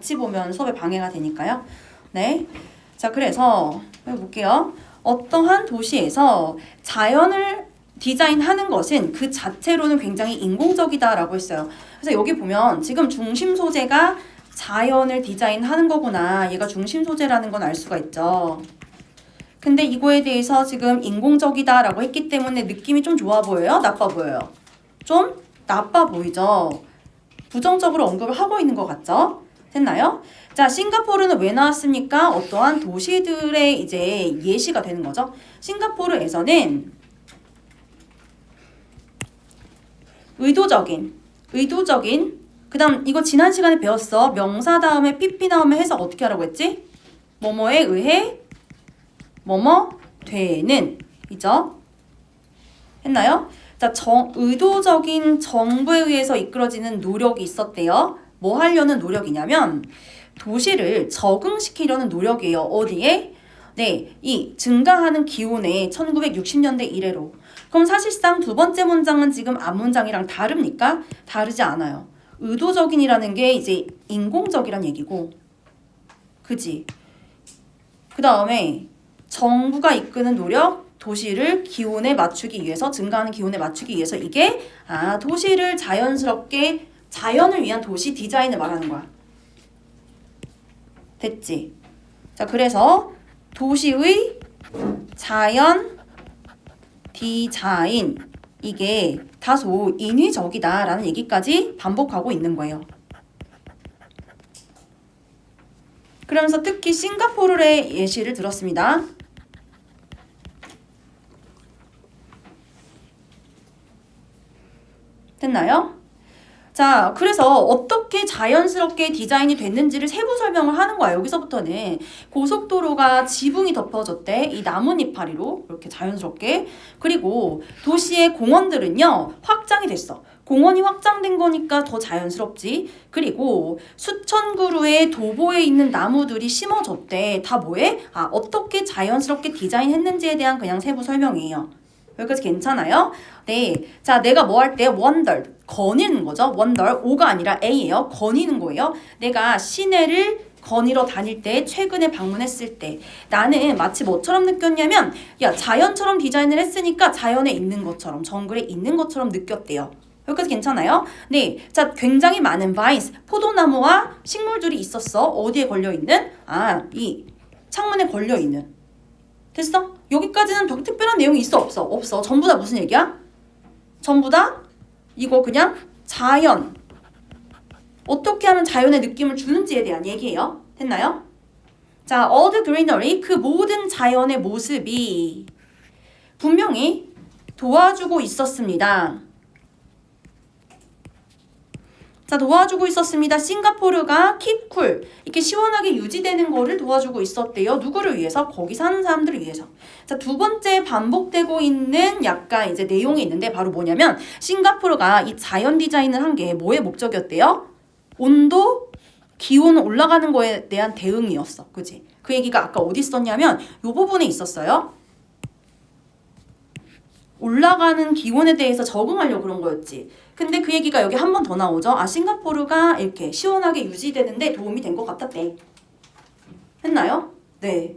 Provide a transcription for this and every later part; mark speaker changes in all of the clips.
Speaker 1: 같이 보면 수업에 방해가 되니까요. 네. 자, 그래서 해볼게요. 어떠한 도시에서 자연을 디자인하는 것은 그 자체로는 굉장히 인공적이다라고 했어요. 그래서 여기 보면 지금 중심 소재가 자연을 디자인하는 거구나. 얘가 중심 소재라는 건 알 수가 있죠. 근데 이거에 대해서 지금 인공적이다라고 했기 때문에 느낌이 좀 좋아 보여요? 나빠 보여요? 좀 나빠 보이죠? 부정적으로 언급을 하고 있는 것 같죠? 됐나요? 자, 싱가포르는 왜 나왔습니까? 어떠한 도시들의 이제 예시가 되는 거죠. 싱가포르에서는 의도적인, 그 다음 이거 지난 시간에 배웠어. 명사 다음에 PP 나오면 해석 어떻게 하라고 했지? 뭐뭐에 의해 뭐뭐 되는 이죠? 했나요? 자, 의도적인 정부에 의해서 이끌어지는 노력이 있었대요. 뭐 하려는 노력이냐면 도시를 적응시키려는 노력이에요. 어디에? 네, 이 증가하는 기온에 1960년대 이래로. 그럼 사실상 두 번째 문장은 지금 앞 문장이랑 다릅니까? 다르지 않아요. 의도적인이라는 게 이제 인공적이란 얘기고, 그지? 그 다음에 정부가 이끄는 노력, 도시를 기온에 맞추기 위해서, 증가하는 기온에 맞추기 위해서 이게 도시를 자연스럽게 자연을 위한 도시 디자인을 말하는 거야. 됐지? 자, 그래서 도시의 자연 디자인 이게 다소 인위적이다라는 얘기까지 반복하고 있는 거예요. 그러면서 특히 싱가포르의 예시를 들었습니다. 됐나요? 자, 그래서 어떻게 자연스럽게 디자인이 됐는지를 세부 설명을 하는 거야. 여기서부터는 고속도로가 지붕이 덮어졌대. 이 나뭇잎파리로 이렇게 자연스럽게. 그리고 도시의 공원들은요. 확장이 됐어. 공원이 확장된 거니까 더 자연스럽지. 그리고 수천 그루의 도보에 있는 나무들이 심어졌대. 다 뭐해? 어떻게 자연스럽게 디자인했는지에 대한 그냥 세부 설명이에요. 여기까지 괜찮아요? 네. 자, 내가 뭐 할 때 wonder, 거니는 거죠. wonder, O가 아니라 A예요. 거니는 거예요. 내가 시내를 거니러 다닐 때, 최근에 방문했을 때 나는 마치 뭐처럼 느꼈냐면 야, 자연처럼 디자인을 했으니까 자연에 있는 것처럼, 정글에 있는 것처럼 느꼈대요. 여기까지 괜찮아요? 네. 자, 굉장히 많은 vines, 포도나무와 식물들이 있었어. 어디에 걸려있는? 이 창문에 걸려있는. 됐어? 여기까지는 특별한 내용이 있어? 없어? 없어. 전부 다 무슨 얘기야? 전부 다 이거 그냥 자연. 어떻게 하면 자연의 느낌을 주는지에 대한 얘기예요. 됐나요? 자, all the greenery, 그 모든 자연의 모습이 분명히 도와주고 있었습니다. 자, 도와주고 있었습니다. 싱가포르가 keep cool, 이렇게 시원하게 유지되는 거를 도와주고 있었대요. 누구를 위해서? 거기 사는 사람들을 위해서. 자, 두 번째 반복되고 있는 약간 이제 내용이 있는데 바로 뭐냐면 싱가포르가 이 자연 디자인을 한 게 뭐의 목적이었대요? 온도, 기온 올라가는 거에 대한 대응이었어. 그지? 그 얘기가 아까 어디 있었냐면 이 부분에 있었어요. 올라가는 기온에 대해서 적응하려고 그런 거였지. 근데 그 얘기가 여기 한 번 더 나오죠. 싱가포르가 이렇게 시원하게 유지되는데 도움이 된 것 같았대. 했나요? 네.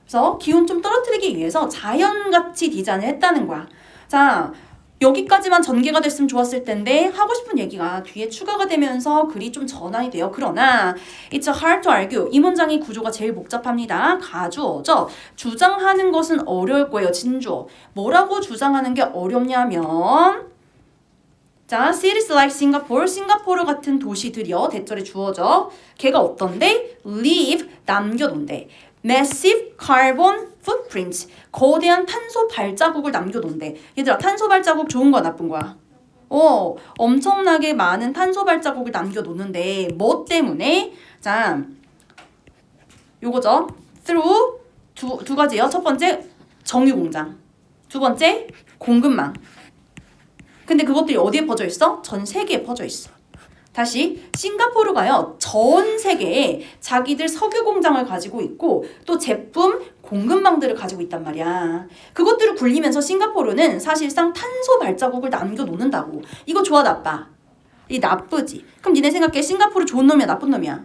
Speaker 1: 그래서 기온 좀 떨어뜨리기 위해서 자연같이 디자인을 했다는 거야. 자, 여기까지만 전개가 됐으면 좋았을 텐데 하고 싶은 얘기가 뒤에 추가가 되면서 글이 좀 전환이 돼요. 그러나 It's hard to argue. 이 문장의 구조가 제일 복잡합니다. 가주어죠. 주장하는 것은 어려울 거예요. 진주어. 뭐라고 주장하는 게 어렵냐면 자, cities like Singapore, 싱가포르 같은 도시들이요. 대절에 주어져. 걔가 어떤데? leave, 남겨놓은대. massive carbon footprints, 거대한 탄소 발자국을 남겨놓은대. 얘들아, 탄소 발자국 좋은 거야, 나쁜 거야? 엄청나게 많은 탄소 발자국을 남겨놓는데 뭐 때문에? 자, 요거죠. through 두 가지요. 첫 번째 정유공장, 두 번째 공급망. 근데 그것들이 어디에 퍼져 있어? 전 세계에 퍼져 있어. 다시 싱가포르가요. 전 세계에 자기들 석유 공장을 가지고 있고 또 제품 공급망들을 가지고 있단 말이야. 그것들을 굴리면서 싱가포르는 사실상 탄소 발자국을 남겨놓는다고. 이거 좋아 나빠? 이 나쁘지. 그럼 니네 생각해. 싱가포르 좋은 놈이야 나쁜 놈이야?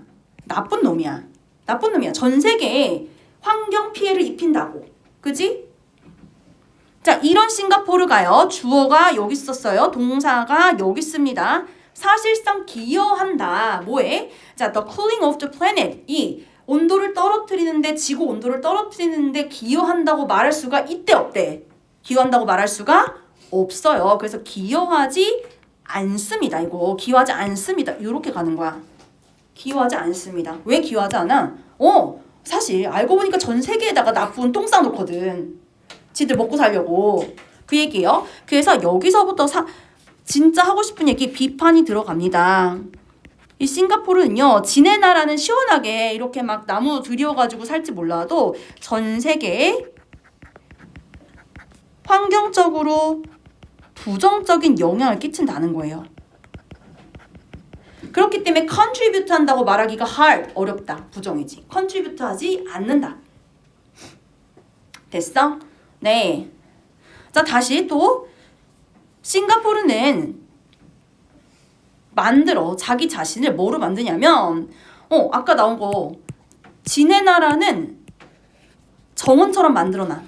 Speaker 1: 나쁜 놈이야. 나쁜 놈이야. 전 세계에 환경 피해를 입힌다고. 그지? 자, 이런 싱가포르가요. 주어가 여기 있었어요. 동사가 여기 있습니다. 사실상 기여한다. 뭐에? 자, the cooling of the planet. 이 온도를 떨어뜨리는데, 지구 온도를 떨어뜨리는데 기여한다고 말할 수가 있대 없대? 기여한다고 말할 수가 없어요. 그래서 기여하지 않습니다. 이거 기여하지 않습니다. 이렇게 가는 거야. 기여하지 않습니다. 왜 기여하지 않아? 사실 알고 보니까 전 세계에다가 나쁜 똥 싸놓거든. 지들 먹고 살려고. 그 얘기예요. 그래서 여기서부터 진짜 하고 싶은 얘기 비판이 들어갑니다. 이 싱가포르는요, 지네 나라는 시원하게 이렇게 막 나무 들여가지고 살지 몰라도 전 세계에 환경적으로 부정적인 영향을 끼친다는 거예요. 그렇기 때문에 contribute 한다고 말하기가 hard, 어렵다. 부정이지. contribute 하지 않는다. 됐어? 네. 자, 다시 또 싱가포르는 자기 자신을 뭐로 만드냐면 아까 나온 거 지네 나라는 정원처럼 만들어놔.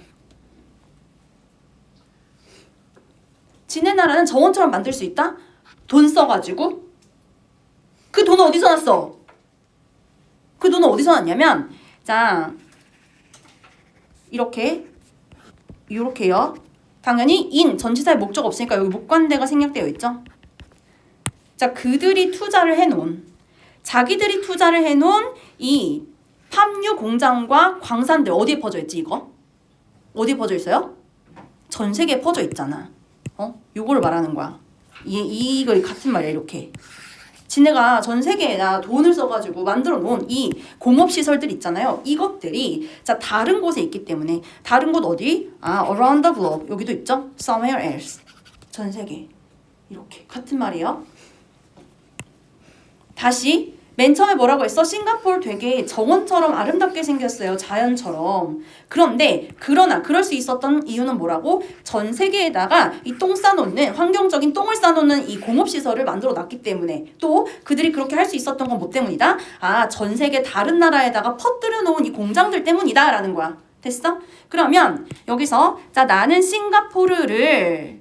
Speaker 1: 지네 나라는 정원처럼 만들 수 있다? 돈 써가지고. 그 돈은 어디서 났어? 그 돈은 어디서 났냐면, 자, 이렇게요. 당연히 전치사의 목적 없으니까 여기 목관대가 생략되어 있죠. 자, 자기들이 투자를 해놓은 이 팜유 공장과 광산들 어디에 퍼져 있지 이거? 어디에 퍼져 있어요? 전 세계에 퍼져 있잖아. 요거를 말하는 거야. 이거 같은 말이야, 이렇게. 지네가 전 세계에다 돈을 써가지고 만들어 놓은 이 공업시설들 있잖아요. 이것들이 자 다른 곳에 있기 때문에 다른 곳 어디? around the globe. 여기도 있죠? somewhere else. 전 세계. 이렇게 같은 말이에요. 다시 맨 처음에 뭐라고 했어? 싱가포르 되게 정원처럼 아름답게 생겼어요. 자연처럼. 그러나 그럴 수 있었던 이유는 뭐라고? 전 세계에다가 이 똥 싸놓는 환경적인 똥을 싸놓는 이 공업시설을 만들어 놨기 때문에 또 그들이 그렇게 할 수 있었던 건 뭐 때문이다? 전 세계 다른 나라에다가 퍼뜨려 놓은 이 공장들 때문이다 라는 거야. 됐어? 그러면 여기서 자 나는 싱가포르를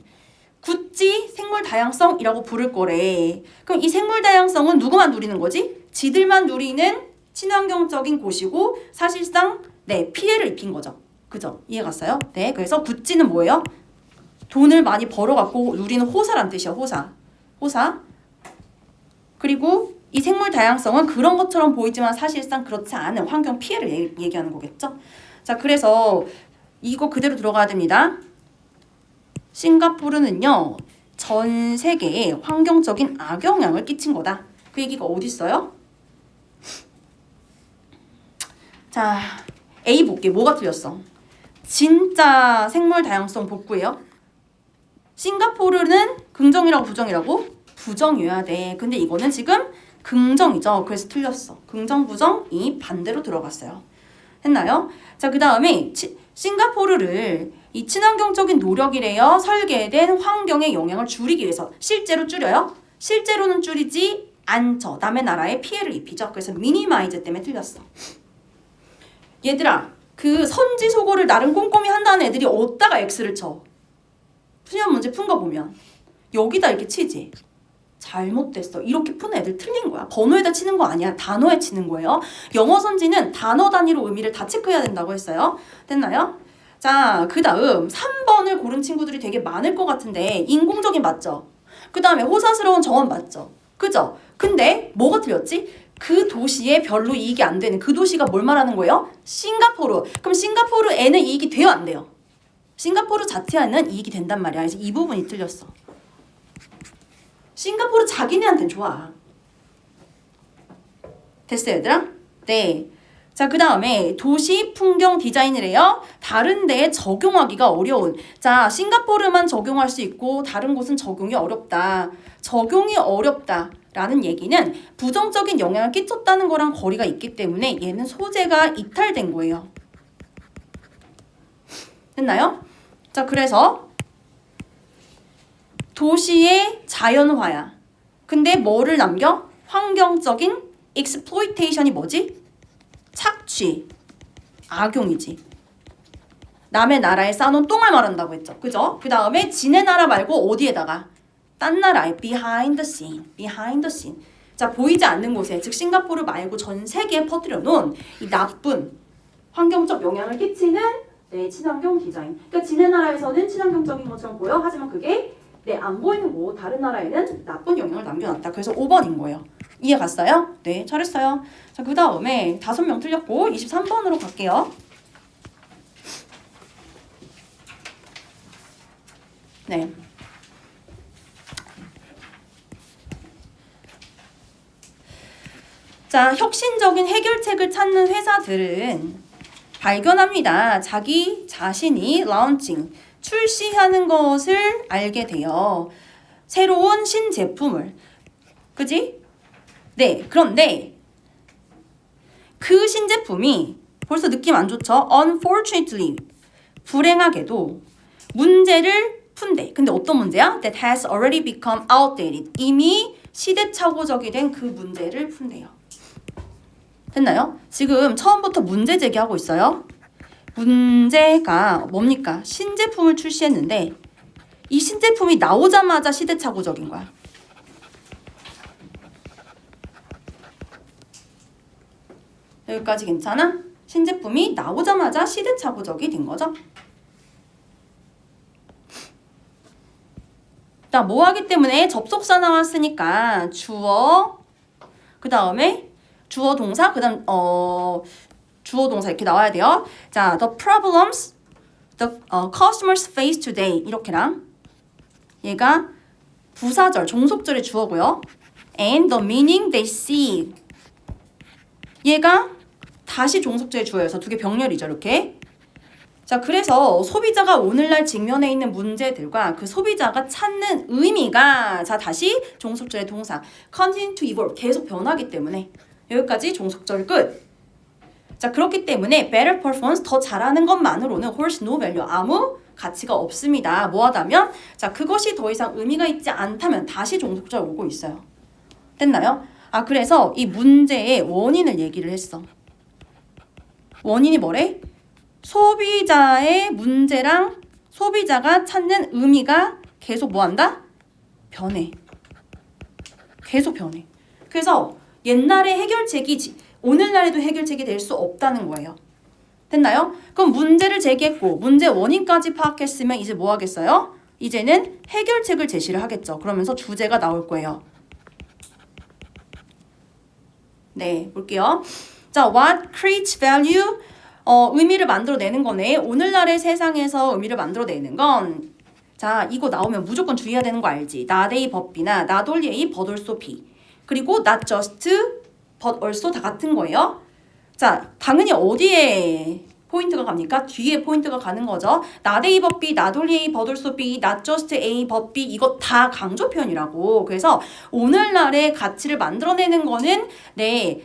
Speaker 1: 구찌 생물 다양성이라고 부를 거래. 그럼 이 생물 다양성은 누구만 누리는 거지? 지들만 누리는 친환경적인 곳이고 사실상 피해를 입힌 거죠. 그죠? 이해 갔어요? 네, 그래서 구찌는 뭐예요? 돈을 많이 벌어갖고 누리는 호사란 뜻이야. 호사. 그리고 이 생물 다양성은 그런 것처럼 보이지만 사실상 그렇지 않은 환경 피해를 얘기하는 거겠죠? 자, 그래서 이거 그대로 들어가야 됩니다. 싱가포르는요, 전 세계에 환경적인 악영향을 끼친 거다. 그 얘기가 어디 있어요? 자, A 볼게. 뭐가 틀렸어? 진짜 생물 다양성 복구예요. 싱가포르는 긍정이라고 부정이라고? 부정이어야 돼. 근데 이거는 지금 긍정이죠. 그래서 틀렸어. 긍정, 부정이 반대로 들어갔어요. 했나요? 자, 그 다음에 싱가포르를 이 친환경적인 노력이래요. 설계된 환경의 영향을 줄이기 위해서. 실제로 줄여요? 실제로는 줄이지 않죠. 남의 나라에 피해를 입히죠. 그래서 미니마이즈 때문에 틀렸어. 얘들아, 그 선지소고를 나름 꼼꼼히 한다는 애들이 어디다가 X를 쳐? 수년 문제 푼 거 보면 여기다 이렇게 치지. 잘못됐어. 이렇게 푸는 애들 틀린 거야. 번호에다 치는 거 아니야. 단어에 치는 거예요. 영어 선지는 단어 단위로 의미를 다 체크해야 된다고 했어요. 됐나요? 자, 그 다음 3번을 고른 친구들이 되게 많을 것 같은데 인공적인 맞죠? 그 다음에 호사스러운 정원 맞죠? 그죠? 근데 뭐가 틀렸지? 그 도시에 별로 이익이 안 되는 그 도시가 뭘 말하는 거예요? 싱가포르. 그럼 싱가포르에는 이익이 돼요? 안 돼요? 싱가포르 자체에는 이익이 된단 말이야. 그래서 이 부분이 틀렸어. 싱가포르 자기네한테는 좋아. 됐어요, 얘들아? 네. 자, 그 다음에 도시 풍경 디자인이래요. 다른 데에 적용하기가 어려운. 자, 싱가포르만 적용할 수 있고 다른 곳은 적용이 어렵다. 적용이 어렵다라는 얘기는 부정적인 영향을 끼쳤다는 거랑 거리가 있기 때문에 얘는 소재가 이탈된 거예요. 됐나요? 자, 그래서 도시의 자연화야. 근데 뭐를 남겨? 환경적인 exploitation이 뭐지? 착취, 악용이지. 남의 나라에 쌓아놓은 똥을 말한다고 했죠. 그죠? 그 다음에 지네 나라 말고 어디에다가? 딴 나라에 behind the scene, behind the scene. 자, 보이지 않는 곳에, 즉 싱가포르 말고 전 세계에 퍼뜨려 놓은 이 나쁜 환경적 영향을 끼치는 친환경 디자인. 그러니까 지네 나라에서는 친환경적인 것처럼 보여. 하지만 그게 안 보이는 곳, 다른 나라에는 나쁜 영향을 남겨놨다. 그래서 5번인 거예요. 이해 갔어요? 네, 잘했어요. 자, 그 다음에 5명 틀렸고 23번으로 갈게요. 네. 자, 혁신적인 해결책을 찾는 회사들은 발견합니다. 자기 자신이 라운칭, 출시하는 것을 알게 돼요. 새로운 신제품을. 그지? 네, 그런데 그 신제품이 벌써 느낌 안 좋죠? Unfortunately, 불행하게도 문제를 푼대. 근데 어떤 문제야? That has already become outdated. 이미 시대착오적이 된 그 문제를 푼대요. 됐나요? 지금 처음부터 문제 제기하고 있어요. 문제가 뭡니까? 신제품을 출시했는데 이 신제품이 나오자마자 시대착오적인 거야. 여기까지 괜찮아? 신제품이 나오자마자 시대착오적이 된 거죠. 자, 뭐 하기 때문에 접속사 나왔으니까 주어, 그 다음에 주어 동사, 그 다음 주어 동사 이렇게 나와야 돼요. 자, the problems the customers face today 이렇게랑 얘가 부사절, 종속절의 주어고요. And the meaning they see 얘가 다시 종속절의 주어여서 두 개 병렬이죠. 이렇게. 자, 그래서 소비자가 오늘날 직면해 있는 문제들과 그 소비자가 찾는 의미가 자, 다시 종속절의 동사 continue to evolve 계속 변하기 때문에 여기까지 종속절 끝. 자, 그렇기 때문에 better performance 더 잘하는 것만으로는 holds no value 아무 가치가 없습니다. 뭐하다면 자, 그것이 더 이상 의미가 있지 않다면 다시 종속절 오고 있어요. 됐나요? 아, 그래서 이 문제의 원인을 얘기를 했어. 원인이 뭐래? 소비자의 문제랑 소비자가 찾는 의미가 계속 뭐한다? 변해. 계속 변해. 그래서 옛날의 해결책이 오늘날에도 해결책이 될 수 없다는 거예요. 됐나요? 그럼 문제를 제기했고 문제 원인까지 파악했으면 이제 뭐 하겠어요? 이제는 해결책을 제시를 하겠죠. 그러면서 주제가 나올 거예요. 네, 볼게요. 자, what creates value? 의미를 만들어내는 거네. 오늘날의 세상에서 의미를 만들어내는 건 자, 이거 나오면 무조건 주의해야 되는 거 알지? not a but B나 not only A but also B 그리고 not just but also 다 같은 거예요. 자, 당연히 어디에 포인트가 갑니까? 뒤에 포인트가 가는 거죠. not A but B, not only A but also B, not just A but B 이거 다 강조 표현이라고. 그래서 오늘날의 가치를 만들어내는 거는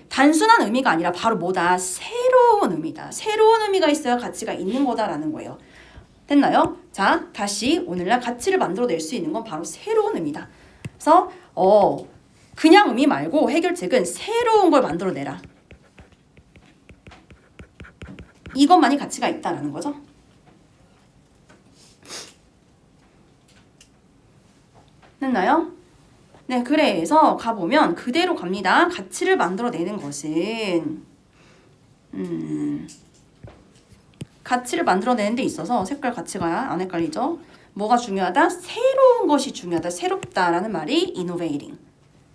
Speaker 1: 단순한 의미가 아니라 바로 뭐다? 새로운 의미다. 새로운 의미가 있어야 가치가 있는 거다라는 거예요. 됐나요? 자, 다시 오늘날 가치를 만들어낼 수 있는 건 바로 새로운 의미다. 그래서 그냥 의미 말고 해결책은 새로운 걸 만들어내라. 이것만이 가치가 있다라는 거죠. 됐나요? 네, 그래서 가보면 그대로 갑니다. 가치를 만들어내는 것은 가치를 만들어내는 데 있어서 색깔 가치가 안 헷갈리죠? 뭐가 중요하다? 새로운 것이 중요하다. 새롭다라는 말이 innovating.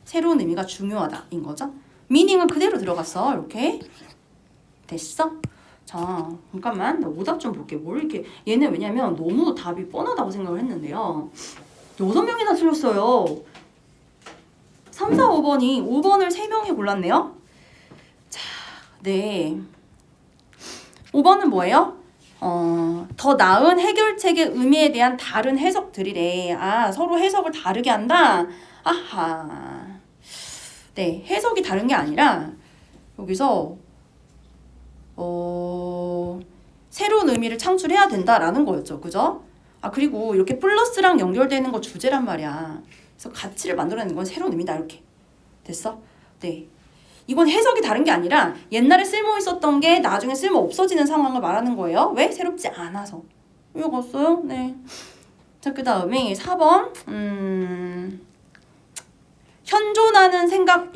Speaker 1: 새로운 의미가 중요하다인 거죠. meaning은 그대로 들어갔어. 이렇게. 됐어? 자, 잠깐만. 나 오답 좀 볼게. 뭘 이렇게. 얘는 왜냐면 너무 답이 뻔하다고 생각을 했는데요. 6명이나 틀렸어요. 3, 4, 5번이 5번을 3명이 골랐네요. 자, 네. 5번은 뭐예요? 더 나은 해결책의 의미에 대한 다른 해석들이래. 아, 서로 해석을 다르게 한다? 아하. 네, 해석이 다른 게 아니라 여기서 새로운 의미를 창출해야 된다라는 거였죠. 그죠? 아, 그리고 이렇게 플러스랑 연결되는 거 주제란 말이야. 그래서 가치를 만들어내는 건 새로운 의미다. 이렇게. 됐어? 네. 이건 해석이 다른 게 아니라 옛날에 쓸모 있었던 게 나중에 쓸모 없어지는 상황을 말하는 거예요. 왜? 새롭지 않아서. 읽었어요? 네. 자, 그 다음에 4번. 현존하는 생각,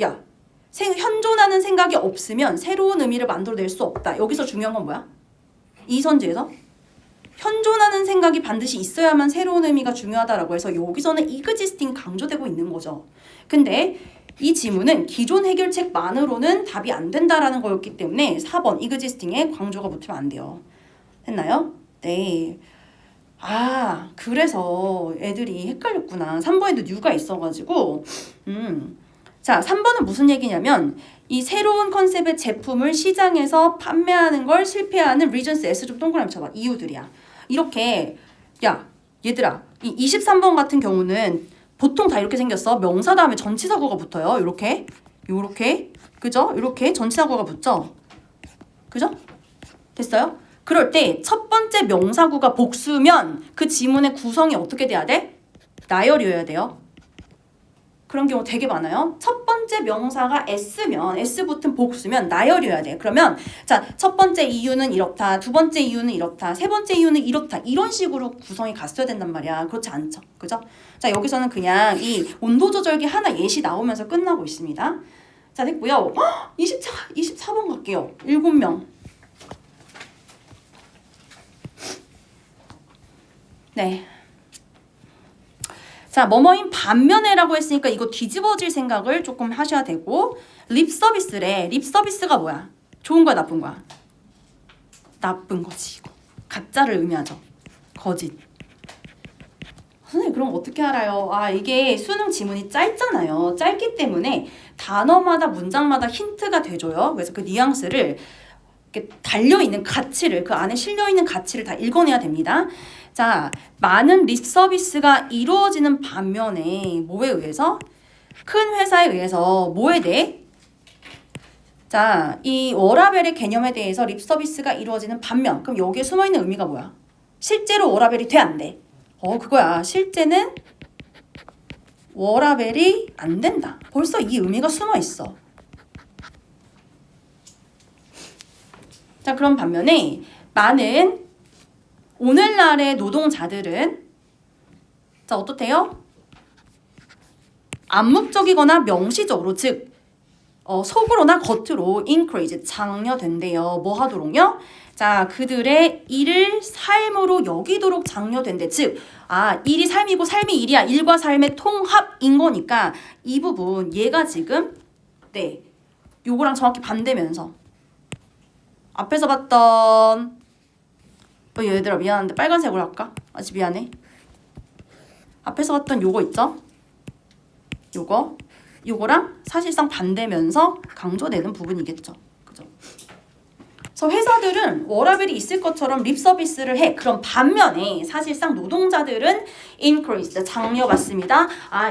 Speaker 1: 현존하는 생각이 없으면 새로운 의미를 만들어낼 수 없다. 여기서 중요한 건 뭐야? 이선지에서 현존하는 생각이 반드시 있어야만 새로운 의미가 중요하다라고 해서 여기서는 existing 강조되고 있는 거죠. 근데 이 지문은 기존 해결책만으로는 답이 안 된다라는 거였기 때문에 4번 existing에 강조가 붙으면 안 돼요. 됐나요? 네. 아, 그래서 애들이 헷갈렸구나. 3번에도 new가 있어가지고 자, 3번은 무슨 얘기냐면 이 새로운 컨셉의 제품을 시장에서 판매하는 걸 실패하는 reasons S 좀 동그라미 쳐봐. 이유들이야. 이렇게 얘들아 이 23번 같은 경우는 보통 다 이렇게 생겼어. 명사 다음에 전치사구가 붙어요. 요렇게 그죠? 이렇게 전치사구가 붙죠. 그죠? 됐어요? 그럴 때 첫 번째 명사구가 복수면 그 지문의 구성이 어떻게 돼야 돼? 나열이어야 돼요. 그런 경우 되게 많아요. 첫 번째 명사가 S면 S 붙은 복수면 나열이어야 돼. 그러면 자, 첫 번째 이유는 이렇다. 두 번째 이유는 이렇다. 세 번째 이유는 이렇다. 이런 식으로 구성이 갔어야 된단 말이야. 그렇지 않죠. 그죠? 자, 여기서는 그냥 이 온도 조절기 하나 예시 나오면서 끝나고 있습니다. 자, 됐고요. 24번 갈게요. 7명. 네. 자, 뭐뭐인 반면에라고 했으니까 이거 뒤집어질 생각을 조금 하셔야 되고, 립 서비스래. 립 서비스가 뭐야? 좋은 거야, 나쁜 거야? 나쁜 거지, 이거. 가짜를 의미하죠. 거짓. 선생님, 그럼 어떻게 알아요? 아, 이게 수능 지문이 짧잖아요. 짧기 때문에 단어마다 문장마다 힌트가 돼줘요. 그래서 그 뉘앙스를 이렇게 달려있는 가치를, 그 안에 실려있는 가치를 다 읽어내야 됩니다. 자, 많은 립 서비스가 이루어지는 반면에 뭐에 의해서? 큰 회사에 의해서 뭐에 대해? 자, 이 워라벨의 개념에 대해서 립 서비스가 이루어지는 반면, 그럼 여기에 숨어있는 의미가 뭐야? 실제로 워라벨이 돼, 안 돼? 그거야. 실제는 워라벨이 안 된다. 벌써 이 의미가 숨어있어. 자, 그럼 반면에 많은 오늘날의 노동자들은 자, 어떻대요? 암묵적이거나 명시적으로, 즉 속으로나 겉으로 increase, 장려된대요. 뭐 하도록요? 자, 그들의 일을 삶으로 여기도록 장려된대. 즉, 일이 삶이고 삶이 일이야. 일과 삶의 통합인 거니까 이 부분 얘가 지금 네, 요거랑 정확히 반대면서 앞에서 봤던 얘들아 미안한데 빨간색으로 할까? 아직 미안해. 앞에서 봤던 요거 있죠? 요거랑 사실상 반대면서 강조되는 부분이겠죠. 그죠? 그래서 회사들은 워라벨이 있을 것처럼 립 서비스를 해. 그럼 반면에 사실상 노동자들은 increase, 장려받습니다.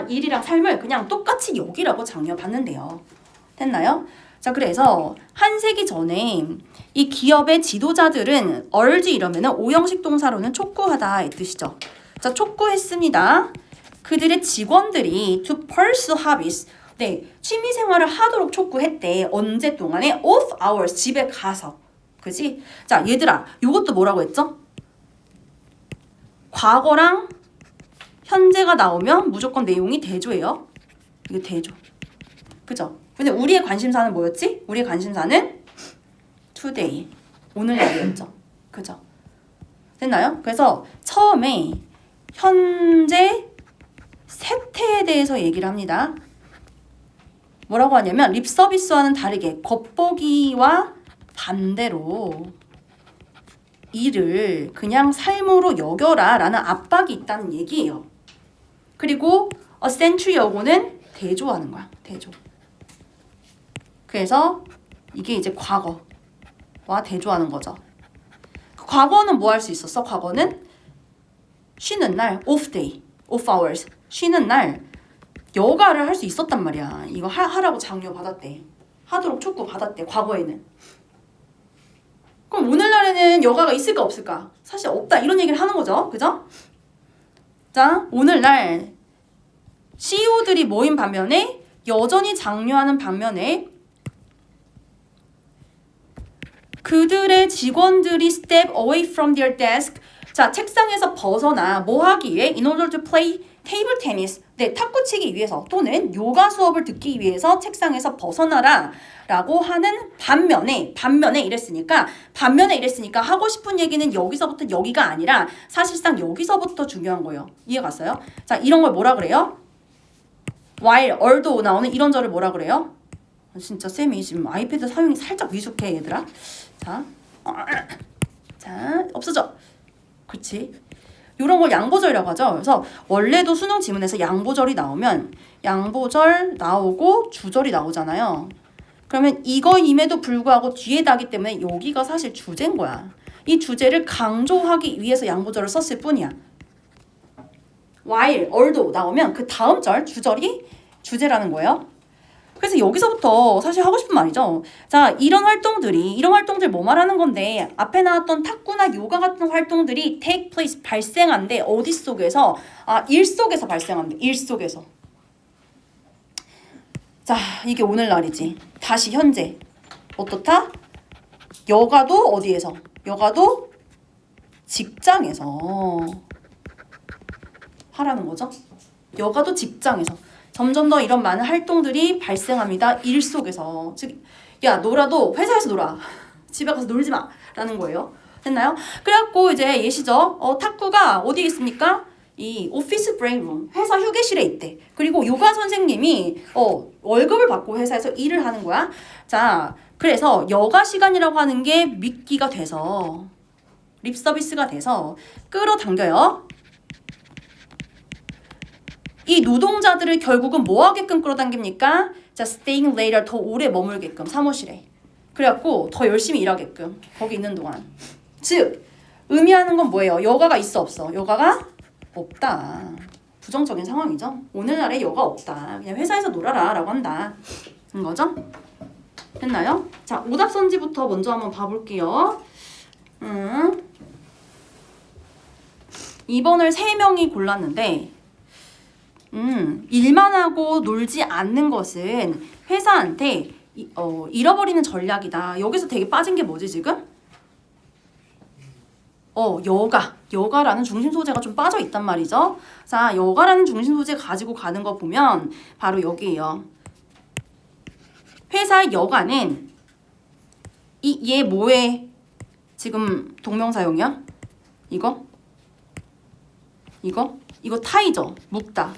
Speaker 1: 일이랑 삶을 그냥 똑같이 여기라고 장려받는데요. 됐나요? 자, 그래서 한 세기 전에 이 기업의 지도자들은 urge 이러면은 오형식 동사로는 촉구하다 이 뜻이죠. 자, 촉구했습니다. 그들의 직원들이 to pursue hobbies, 네, 취미 생활을 하도록 촉구했대. 언제 동안에? off hours, 집에 가서. 그지? 자, 얘들아, 요것도 뭐라고 했죠? 과거랑 현재가 나오면 무조건 내용이 대조예요. 이게 대조. 그죠? 근데 우리의 관심사는 뭐였지? 우리의 관심사는 today, 오늘날이었죠. 그죠? 됐나요? 그래서 처음에 현재 세태에 대해서 얘기를 합니다. 뭐라고 하냐면 립 서비스와는 다르게 겉보기와 반대로 일을 그냥 삶으로 여겨라 라는 압박이 있다는 얘기예요. 그리고 essential 요거는 대조하는 거야. 대조. 그래서 이게 이제 과거와 대조하는 거죠. 과거는 뭐 할 수 있었어? 과거는 쉬는 날, off day, off hours, 쉬는 날 여가를 할 수 있었단 말이야. 이거 하라고 장려 받았대. 하도록 촉구 받았대. 과거에는. 그럼 오늘날에는 여가가 있을까 없을까? 사실 없다. 이런 얘기를 하는 거죠. 그죠? 자, 오늘날 CEO들이 모인 반면에 여전히 장려하는 반면에 그들의 직원들이 step away from their desk. 자, 책상에서 벗어나 뭐 하기 위해? In order to play table tennis. 네, 탁구 치기 위해서 또는 요가 수업을 듣기 위해서 책상에서 벗어나라 라고 하는 반면에 이랬으니까 하고 싶은 얘기는 여기서부터 여기가 아니라 사실상 여기서부터 중요한 거예요. 이해 갔어요? 자, 이런 걸 뭐라 그래요? while, although 나오는 이런 절을 뭐라 그래요? 진짜 쌤이 지금 아이패드 사용이 살짝 미숙해 얘들아. 자, 없어져. 그렇지. 이런 걸 양보절이라고 하죠. 그래서 원래도 수능 지문에서 양보절이 나오면 양보절 나오고 주절이 나오잖아요. 그러면 이거임에도 불구하고 뒤에다기 때문에 여기가 사실 주제인 거야. 이 주제를 강조하기 위해서 양보절을 썼을 뿐이야. while, although 나오면 그 다음 절, 주절이 주제라는 거예요. 그래서 여기서부터 사실 하고 싶은 말이죠. 자, 이런 활동들 뭐 말하는 건데 앞에 나왔던 탁구나 요가 같은 활동들이 take place, 발생한대. 어디 속에서? 일 속에서 발생한대. 일 속에서. 자, 이게 오늘날이지. 다시 현재. 어떻다? 여가도 어디에서? 여가도 직장에서 하라는 거죠. 여가도 직장에서. 점점 더 이런 많은 활동들이 발생합니다. 일 속에서. 즉, 야, 놀아도 회사에서 놀아. 집에 가서 놀지 마. 라는 거예요. 됐나요? 그래갖고 이제 예시죠. 탁구가 어디에 있습니까? 이 오피스 브레인룸, 회사 휴게실에 있대. 그리고 요가 선생님이 월급을 받고 회사에서 일을 하는 거야. 자, 그래서 여가 시간이라고 하는 게 미끼가 돼서 립 서비스가 돼서 끌어당겨요. 이 노동자들을 결국은 뭐 하게끔 끌어당깁니까? 자, staying later, 더 오래 머물게끔 사무실에. 그래갖고 더 열심히 일하게끔 거기 있는 동안. 즉, 의미하는 건 뭐예요? 여가가 있어 없어? 여가가 없다. 부정적인 상황이죠. 오늘날에 여가 없다. 그냥 회사에서 놀아라 라고 한다. 인 거죠? 됐나요? 자, 오답선지부터 먼저 한번 봐볼게요. 2번을 3명이 골랐는데 일만 하고 놀지 않는 것은 회사한테 잃어버리는 전략이다. 여기서 되게 빠진 게 뭐지 지금? 여가라는 중심 소재가 좀 빠져 있단 말이죠. 자, 여가라는 중심 소재 가지고 가는 거 보면 바로 여기예요. 회사 여가는 얘 뭐에 지금 동명사용이야? 이거 타이죠. 묶다.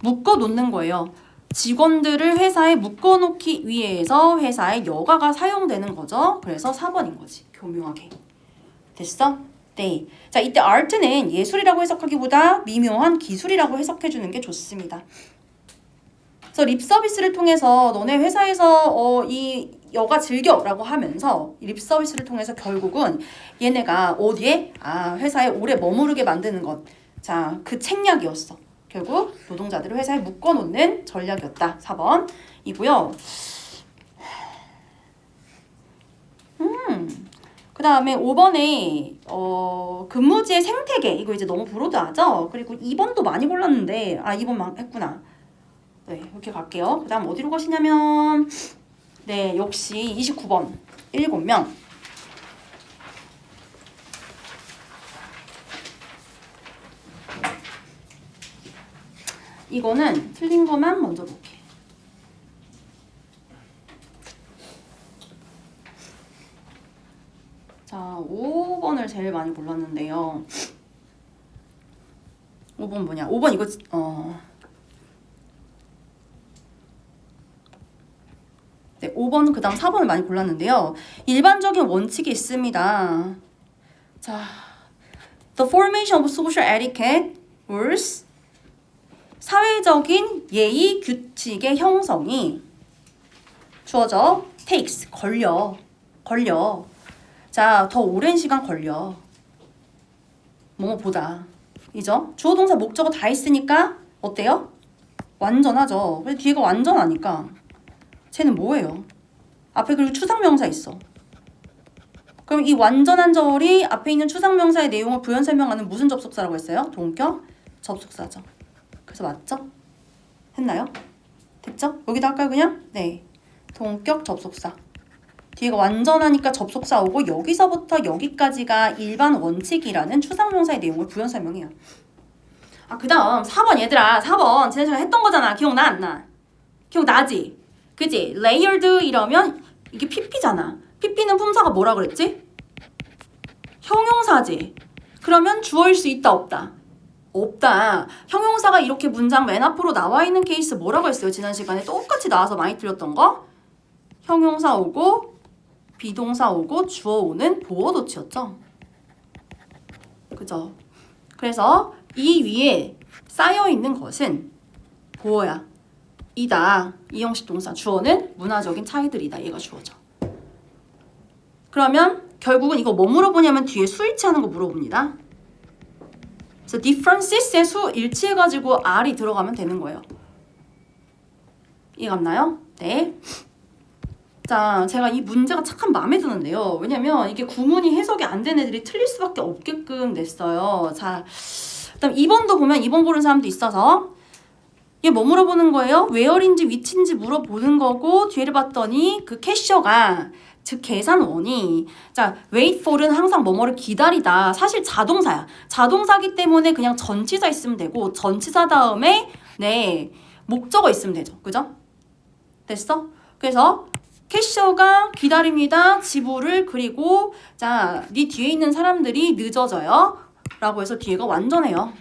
Speaker 1: 묶어 놓는 거예요. 직원들을 회사에 묶어 놓기 위해서 회사에 여가가 사용되는 거죠. 그래서 4번인 거지. 교묘하게. 됐어? 네. 자, 이때 art는 예술이라고 해석하기보다 미묘한 기술이라고 해석해 주는 게 좋습니다. 그래서 립 서비스를 통해서 너네 회사에서 이 여가 즐겨라고 하면서 립 서비스를 통해서 결국은 얘네가 어디에? 회사에 오래 머무르게 만드는 것. 자, 그 책략이었어. 결국 노동자들을 회사에 묶어놓는 전략이었다. 4번이고요. 그 다음에 5번에 근무지의 생태계. 이거 이제 너무 브로드하죠? 그리고 2번도 많이 골랐는데 2번 했구나. 네, 이렇게 갈게요. 그 다음 어디로 가시냐면 네, 역시 29번 7명. 이거는 틀린 것만 먼저 볼게. 자, 5번을 제일 많이 골랐는데요. 5번 뭐냐? 5번 이거 네, 5번 그 다음 4번을 많이 골랐는데요. 일반적인 원칙이 있습니다. 자, The formation of social etiquette rules 사회적인 예의 규칙의 형성이 주어져 takes 걸려. 자, 더 오랜 시간 걸려. 뭐뭐보다. 이죠? 주어 동사 목적어 다 있으니까 어때요? 완전하죠. 근데 뒤에가 완전하니까 쟤는 뭐예요? 앞에 그리고 추상명사 있어. 그럼 이 완전한 절이 앞에 있는 추상명사의 내용을 부연 설명하는 무슨 접속사라고 했어요? 동격 접속사죠. 그래서 맞죠? 했나요? 됐죠? 여기다 할까요 그냥? 네. 동격 접속사. 뒤에가 완전하니까 접속사 오고 여기서부터 여기까지가 일반 원칙이라는 추상명사의 내용을 부연 설명해요. 아, 그 다음 4번 얘들아. 4번 지난 시간에 했던 거잖아. 기억나 안 나? 기억나지? 그지? layered 이러면 이게 pp잖아. pp는 품사가 뭐라 그랬지? 형용사지. 그러면 주어일 수 있다 없다? 없다. 형용사가 이렇게 문장 맨 앞으로 나와 있는 케이스 뭐라고 했어요? 지난 시간에 똑같이 나와서 많이 틀렸던 거? 형용사 오고 비동사 오고 주어 오는 보어도치였죠. 그죠? 그래서 이 위에 쌓여있는 것은 보어야. 이다. 이 형식 동사. 주어는 문화적인 차이들이다. 얘가 주어죠. 그러면 결국은 이거 뭐 물어보냐면 뒤에 수 일치하는 거 물어봅니다. 그래서 differences의 수 일치해가지고 R이 들어가면 되는 거예요. 이해갔나요? 네. 자, 제가 이 문제가 참 마음에 드는데요. 왜냐면 이게 구문이 해석이 안 된 애들이 틀릴 수밖에 없게끔 냈어요. 자, 그다음 2번도 보면 2번 고른 사람도 있어서 얘 뭐 물어보는 거예요? where인지 which인지 물어보는 거고 뒤에를 봤더니 그 캐셔가 즉 계산원이 자 wait for는 항상 뭐뭐를 기다리다. 사실 자동사야. 자동사기 때문에 그냥 전치사 있으면 되고 전치사 다음에 네 목적어 있으면 되죠. 그죠? 됐어? 그래서 캐셔가 기다립니다. 지불을 그리고 자, 네 뒤에 있는 사람들이 늦어져요. 라고 해서 뒤에가 완전해요.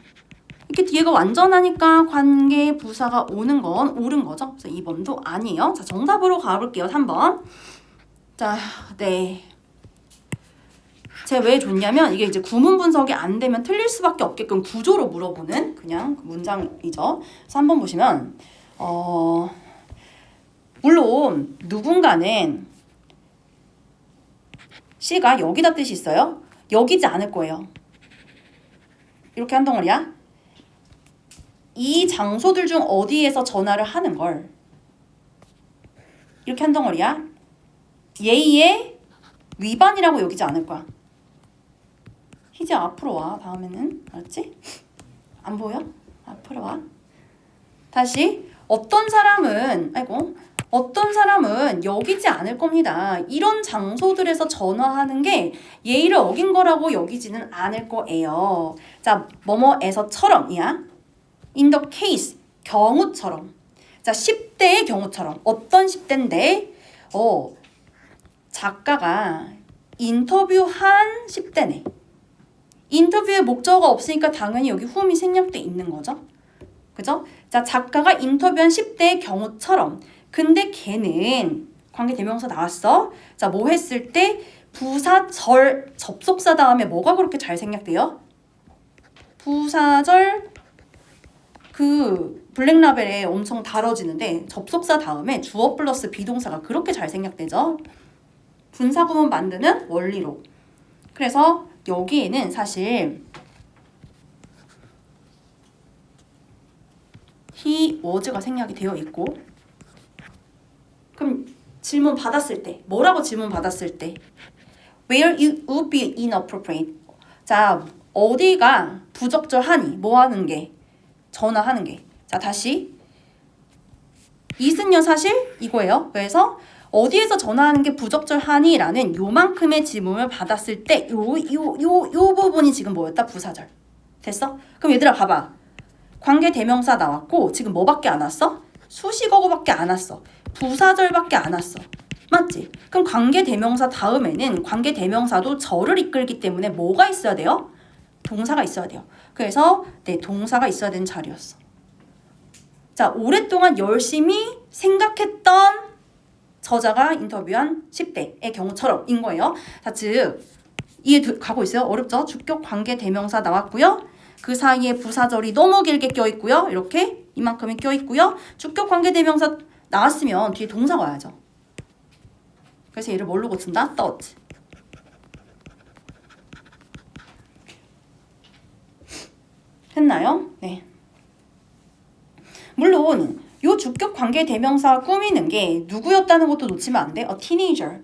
Speaker 1: 이렇게 뒤에가 완전하니까 관계 부사가 오는 건 옳은 거죠. 그래서 2번도 아니에요. 자, 정답으로 가볼게요. 3번. 자, 네. 제가 왜 줬냐면 이게 이제 구문 분석이 안 되면 틀릴 수밖에 없게끔 구조로 물어보는 그냥 문장이죠. 그래서 한번 보시면 물론 누군가는 C가 여기다 뜻이 있어요. 여기지 않을 거예요. 이렇게 한 덩어리야. 이 장소들 중 어디에서 전화를 하는 걸 이렇게 한 덩어리야. 예의의 위반이라고 여기지 않을 거야. 희재 앞으로 와. 다음에는 알았지? 안 보여? 앞으로 와. 다시 어떤 사람은 여기지 않을 겁니다. 이런 장소들에서 전화하는 게 예의를 어긴 거라고 여기지는 않을 거예요. 자, 뭐뭐에서처럼이야. in the case, 경우처럼. 자, 10대의 경우처럼. 어떤 10대인데? 작가가 인터뷰한 10대네. 인터뷰에 목적어가 없으니까 당연히 여기 whom이 생략돼 있는 거죠. 그죠? 자, 작가가 인터뷰한 10대의 경우처럼. 근데 걔는 관계대명사 나왔어. 자, 뭐 했을 때 부사절 접속사 다음에 뭐가 그렇게 잘 생략돼요? 부사절 그 블랙라벨에 엄청 다뤄지는데 접속사 다음에 주어 플러스 비동사가 그렇게 잘 생략되죠. 분사구문 만드는 원리로. 그래서 여기에는 사실 he was가 생략이 되어 있고 그럼 질문 받았을 때 뭐라고 질문 받았을 때 where it would be inappropriate. 자, 어디가 부적절하니? 뭐 하는 게? 전화하는 게. 자, 다시 이은요 사실 이거예요. 그래서 어디에서 전화하는 게 부적절하니? 라는 요만큼의 질문을 받았을 때 요 부분이 지금 뭐였다? 부사절. 됐어? 그럼 얘들아 봐봐. 관계대명사 나왔고 지금 뭐밖에 안 왔어? 수식어구밖에 안 왔어. 부사절밖에 안 왔어. 맞지? 그럼 관계대명사 다음에는 관계대명사도 절을 이끌기 때문에 뭐가 있어야 돼요? 동사가 있어야 돼요. 그래서 네, 동사가 있어야 되는 자리였어. 자, 오랫동안 열심히 생각했던 저자가 인터뷰한 10대의 경우처럼인 거예요. 자, 즉 이해 가고 있어요? 어렵죠? 주격 관계 대명사 나왔고요. 그 사이에 부사절이 너무 길게 껴있고요. 이렇게 이만큼이 껴있고요. 주격 관계 대명사 나왔으면 뒤에 동사가 와야죠. 그래서 얘를 뭘로 고친다? thought. 했나요? 네. 물론 요 주격 관계 대명사 꾸미는 게 누구였다는 것도 놓치면 안 돼. A teenager.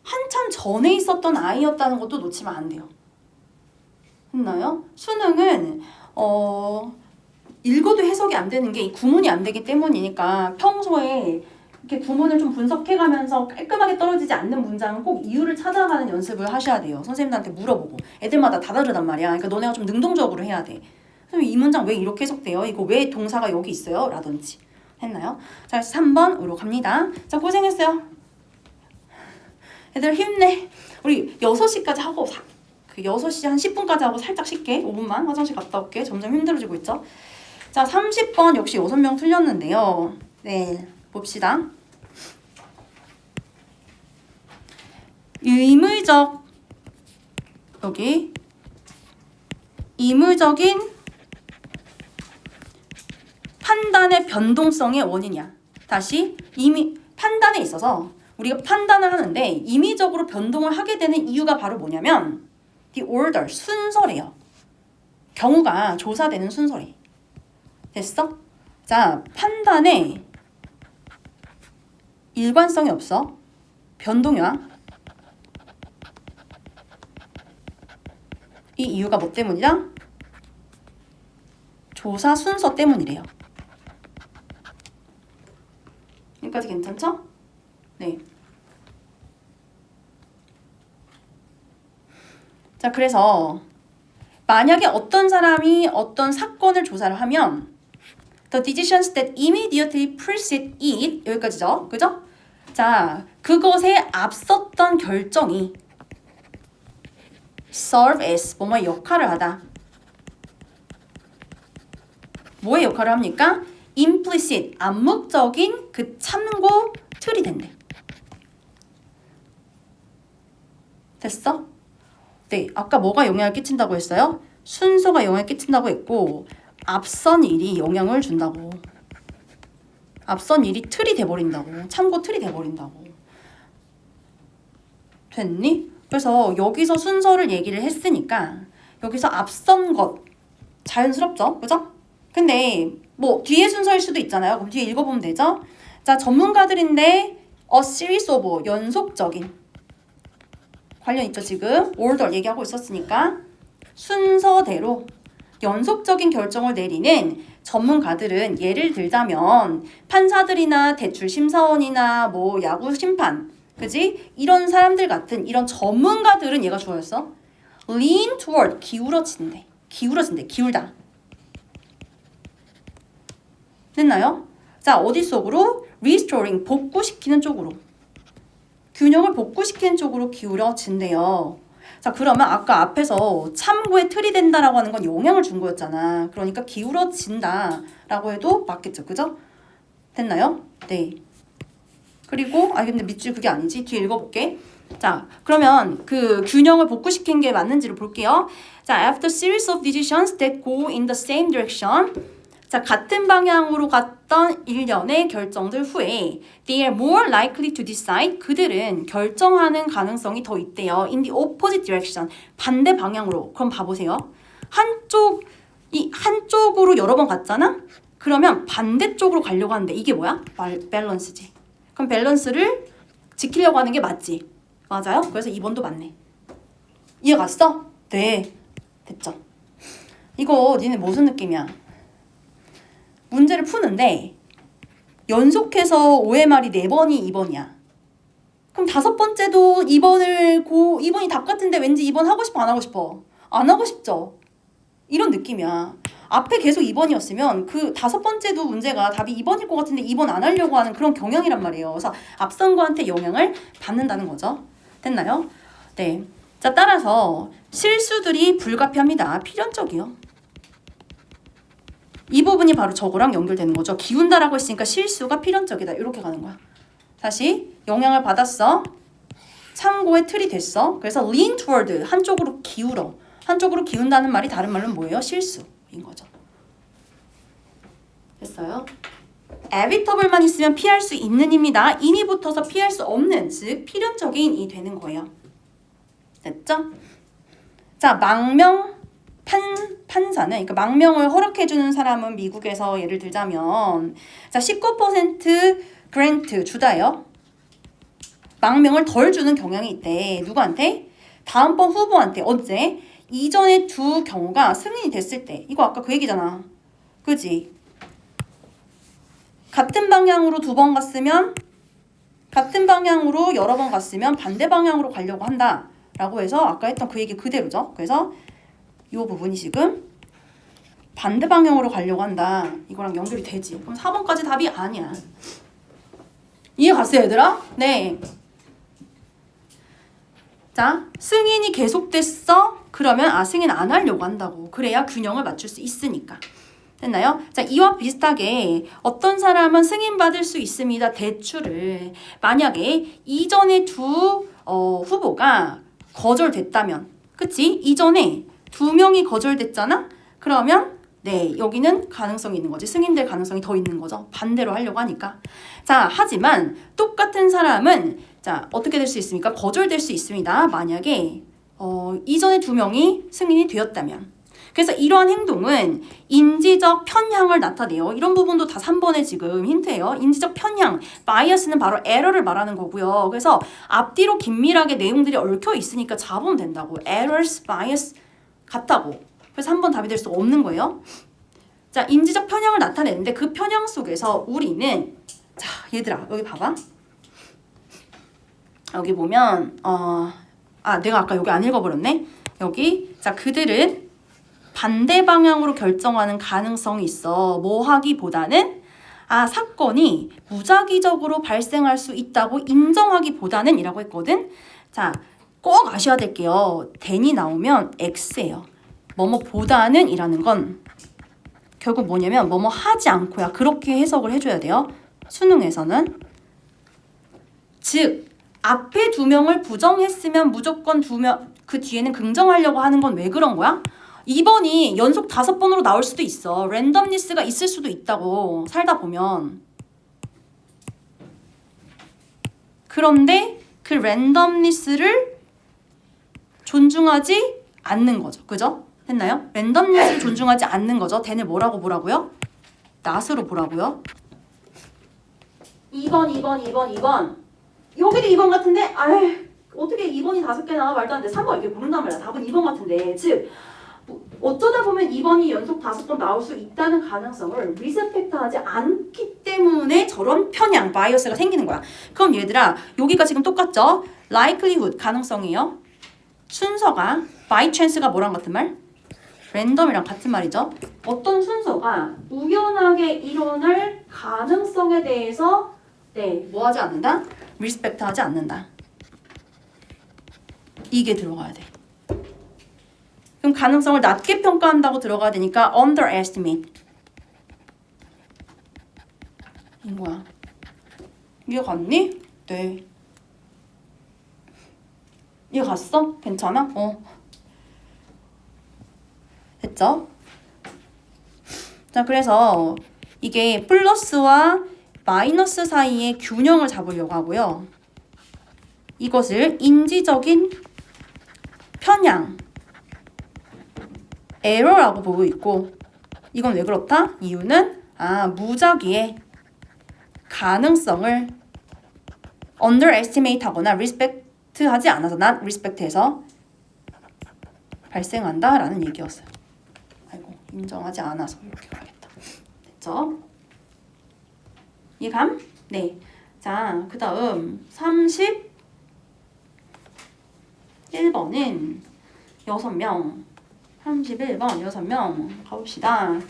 Speaker 1: 한참 전에 있었던 아이였다는 것도 놓치면 안 돼요. 했나요? 수능은 읽어도 해석이 안 되는 게 이 구문이 안 되기 때문이니까 평소에 이렇게 구문을 좀 분석해가면서 깔끔하게 떨어지지 않는 문장은 꼭 이유를 찾아가는 연습을 하셔야 돼요. 선생님들한테 물어보고. 애들마다 다 다르단 말이야. 그러니까 너네가 좀 능동적으로 해야 돼. 선생님 이 문장 왜 이렇게 해석돼요? 이거 왜 동사가 여기 있어요? 라든지. 했나요? 자, 그래서 3번으로 갑니다. 자, 고생했어요. 애들 힘내. 우리 6시까지 하고 그 6시 한 10분까지 하고 살짝 쉴게. 5분만 화장실 갔다 올게. 점점 힘들어지고 있죠. 자, 30번 역시 6명 틀렸는데요. 네, 봅시다. 의무적 여기 의무적인 판단의 변동성의 원인이야. 다시 이미 판단에 있어서 우리가 판단을 하는데 임의적으로 변동을 하게 되는 이유가 바로 뭐냐면 the order, 순서래요. 경우가 조사되는 순서래. 됐어? 자, 판단에 일관성이 없어. 변동이 와. 이 이유가 뭐 때문이다? 조사 순서 때문이래요. 여기까지 괜찮죠? 네. 자, 그래서 만약에 어떤 사람이 어떤 사건을 조사를 하면 the decisions that immediately precede it 여기까지죠. 그죠? 자, 그것에 앞섰던 결정이 serve as 뭐뭐의 역할을 하다. 뭐의 역할을 합니까? implicit, 암묵적인 그 참고 틀이 된대. 됐어? 네, 아까 뭐가 영향을 끼친다고 했어요? 순서가 영향을 끼친다고 했고 앞선 일이 영향을 준다고. 앞선 일이 틀이 돼버린다고. 참고 틀이 돼버린다고. 됐니? 그래서 여기서 순서를 얘기를 했으니까 여기서 앞선 것 자연스럽죠? 그죠? 근데 뭐 뒤에 순서일 수도 있잖아요. 그럼 뒤에 읽어보면 되죠? 자, 전문가들인데 a series of 연속적인 관련 있죠 지금? order 얘기하고 있었으니까 순서대로 연속적인 결정을 내리는 전문가들은 예를 들자면 판사들이나 대출심사원이나 뭐 야구 심판 그지? 이런 사람들 같은 이런 전문가들은 얘가 주어였어. lean toward 기울어진대. 기울다. 됐나요? 자, 어디 속으로? restoring 복구시키는 쪽으로. 균형을 복구시키는 쪽으로 기울어진대요. 자, 그러면 아까 앞에서 참고에 틀이 된다라고 하는 건 영향을 준 거였잖아. 그러니까 기울어진다라고 해도 맞겠죠. 그죠? 됐나요? 네. 그리고 근데 밑줄 그게 아니지. 뒤에 읽어볼게. 자, 그러면 그 균형을 복구시킨 게 맞는지를 볼게요. 자, after series of decisions that go in the same direction. 자, 같은 방향으로 갔던 일련의 결정들 후에 they are more likely to decide. 그들은 결정하는 가능성이 더 있대요. in the opposite direction. 반대 방향으로. 그럼 봐보세요. 한쪽으로 여러 번 갔잖아? 그러면 반대쪽으로 가려고 하는데 이게 뭐야? 밸런스지. 그럼 밸런스를 지키려고 하는 게 맞지? 맞아요? 그래서 2번도 맞네. 이해 갔어? 네. 됐죠? 이거 니네 무슨 느낌이야? 문제를 푸는데 연속해서 OMR이 4번이 2번이야. 그럼 5번째도 2번이 답 같은데 왠지 2번 하고 싶어 안 하고 싶어? 안 하고 싶죠? 이런 느낌이야. 앞에 계속 2번이었으면 그 5번째도 문제가 답이 2번일 것 같은데 2번 안 하려고 하는 그런 경향이란 말이에요. 그래서 앞선 거한테 영향을 받는다는 거죠. 됐나요? 네. 자, 따라서 실수들이 불가피합니다. 필연적이요. 이 부분이 바로 저거랑 연결되는 거죠. 기운다라고 했으니까 실수가 필연적이다. 이렇게 가는 거야. 다시 영향을 받았어. 참고의 틀이 됐어. 그래서 lean toward 한쪽으로 기울어. 한쪽으로 기운다는 말이 다른 말로는 뭐예요? 실수인 거죠. 됐어요? evitable만 있으면 피할 수 있는 입니다. 인이 붙어서 피할 수 없는, 즉 필연적인 이 되는 거예요. 됐죠? 자, 망명 판사는, 그러니까 망명을 허락해주는 사람은 미국에서 예를 들자면 자 19% 그랜트 주다요. 망명을 덜 주는 경향이 있대. 누구한테? 다음번 후보한테. 언제? 이전의 두 경우가 승인이 됐을 때. 이거 아까 그 얘기잖아. 그지? 같은 방향으로 2번 갔으면 같은 방향으로 여러 번 갔으면 반대 방향으로 가려고 한다 라고 해서 아까 했던 그 얘기 그대로죠. 그래서 이 부분이 지금 반대 방향으로 가려고 한다. 이거랑 연결이 되지. 그럼 4번까지 답이 아니야. 이해 갔어요, 얘들아? 네. 자, 승인이 계속됐어? 그러면 승인 안 하려고 한다고. 그래야 균형을 맞출 수 있으니까. 됐나요? 자, 이와 비슷하게 어떤 사람은 승인받을 수 있습니다. 대출을. 만약에 이전에 두 후보가 거절됐다면, 그치? 이전에 2명이 거절됐잖아? 그러면 네, 여기는 가능성이 있는 거지. 승인될 가능성이 더 있는 거죠. 반대로 하려고 하니까. 자, 하지만 똑같은 사람은 자, 어떻게 될 수 있습니까? 거절될 수 있습니다. 만약에 이전에 2명이 승인이 되었다면. 그래서 이러한 행동은 인지적 편향을 나타내요. 이런 부분도 다 3번에 지금 힌트예요. 인지적 편향, 바이어스는 바로 에러를 말하는 거고요. 그래서 앞뒤로 긴밀하게 내용들이 얽혀 있으니까 잡으면 된다고. errors, bias 같다고. 그래서 3번 답이 될 수 없는 거예요. 자, 인지적 편향을 나타내는데 그 편향 속에서 우리는 자, 얘들아 여기 봐봐. 여기 보면 내가 아까 여기 안 읽어버렸네. 여기 자, 그들은 반대 방향으로 결정하는 가능성이 있어. 뭐 하기보다는 사건이 무작위적으로 발생할 수 있다고 인정하기보다는 이라고 했거든. 자, 꼭 아셔야 될게요. than이 나오면 x예요. 뭐뭐보다는 이라는 건 결국 뭐냐면 뭐뭐 하지 않고야. 그렇게 해석을 해줘야 돼요. 수능에서는. 즉 앞에 2명을 부정했으면 무조건 2명 그 뒤에는 긍정하려고 하는 건 왜 그런 거야? 2번이 연속 5번으로 나올 수도 있어. 랜덤니스가 있을 수도 있다고. 살다 보면. 그런데 그 랜덤니스를 존중하지 않는 거죠. 그죠? 했나요? 랜덤니스를 존중하지 않는 거죠. than을 뭐라고 보라고요? not으로 보라고요. 2번. 여기도 2번 같은데? 어떻게 2번이 5개 나와? 말도 안 돼. 3번 이렇게 모른단 말이야. 답은 2번 같은데. 즉 어쩌다 보면 2번이 연속 5번 나올 수 있다는 가능성을 리스펙트하지 않기 때문에 저런 편향, 바이어스가 생기는 거야. 그럼 얘들아, 여기가 지금 똑같죠? likelihood, 가능성이에요. 순서가 by chance가 뭐랑 같은 말? 랜덤이랑 같은 말이죠. 어떤 순서가 우연하게 일어날 가능성에 대해서 뭐 하지 않는다? 리스펙트하지 않는다. 이게 들어가야 돼. 그럼 가능성을 낮게 평가한다고 들어가야 되니까 underestimate. 이거야. 이해 갔니? 네. 이해 갔어? 괜찮아? 됐죠? 자, 그래서 이게 플러스와 마이너스 사이의 균형을 잡으려고 하고요. 이것을 인지적인 편향, 에러라고 보고 있고, 이건 왜 그렇다? 이유는 무작위의 가능성을 underestimate 하거나 respect 하지 않아서 not respect 해서 발생한다 라는 얘기였어요. 인정하지 않아서 이렇게 가야겠다. 됐죠? 이해감? 네. 자, 그 다음 31번은 6명. 31번 6명 가봅시다.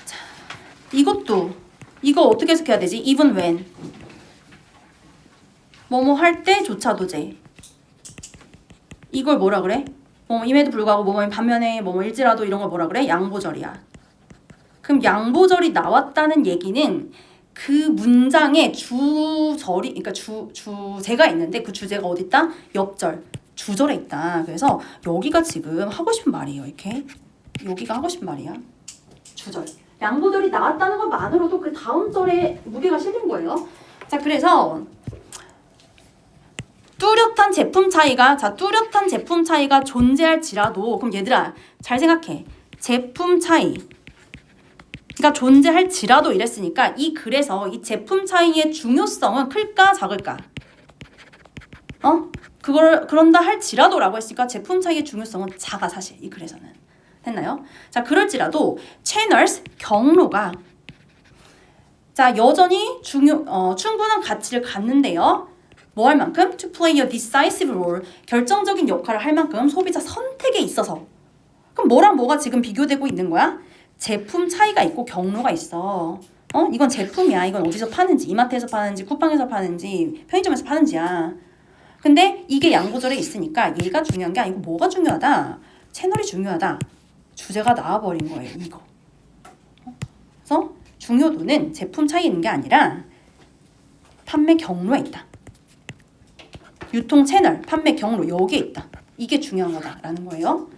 Speaker 1: 자, 이거 어떻게 해석해야 되지? even when. 뭐뭐 할 때조차도제. 이걸 뭐라 그래? 임에도 불구하고 뭐뭐인 반면에 뭐뭐일지라도 이런 걸 뭐라 그래? 양보절이야. 그럼 양보절이 나왔다는 얘기는 그 문장에 주절이, 그러니까 주제가 있는데 그 주제가 어디 있다? 옆절, 주절에 있다. 그래서 여기가 지금 하고 싶은 말이에요. 이렇게 여기가 하고 싶은 말이야. 주절. 양보절이 나왔다는 것만으로도 그 다음 절에 무게가 실린 거예요. 자, 그래서 뚜렷한 제품 차이가 존재할지라도, 그럼 얘들아 잘 생각해. 제품 차이가 존재할지라도 이랬으니까 이 글에서 이 제품 차이의 중요성은 클까 작을까? 그런다 할지라도라고 했으니까 제품 차이의 중요성은 작아. 사실 이 글에서는. 했나요? 자, 그럴지라도 channels, 경로가 자, 여전히 충분한 가치를 갖는데요. 뭐 할 만큼? To play a decisive role. 결정적인 역할을 할 만큼 소비자 선택에 있어서. 그럼 뭐랑 뭐가 지금 비교되고 있는 거야? 제품 차이가 있고 경로가 있어. 이건 제품이야. 이건 어디서 파는지, 이마트에서 파는지, 쿠팡에서 파는지, 편의점에서 파는지야. 근데 이게 양구절에 있으니까 얘가 중요한 게 아니고 뭐가 중요하다? 채널이 중요하다. 주제가 나와버린 거예요. 이거. 그래서 중요도는 제품 차이에 있는 게 아니라 판매 경로에 있다. 유통 채널, 판매 경로 여기에 있다. 이게 중요한 거다라는 거예요.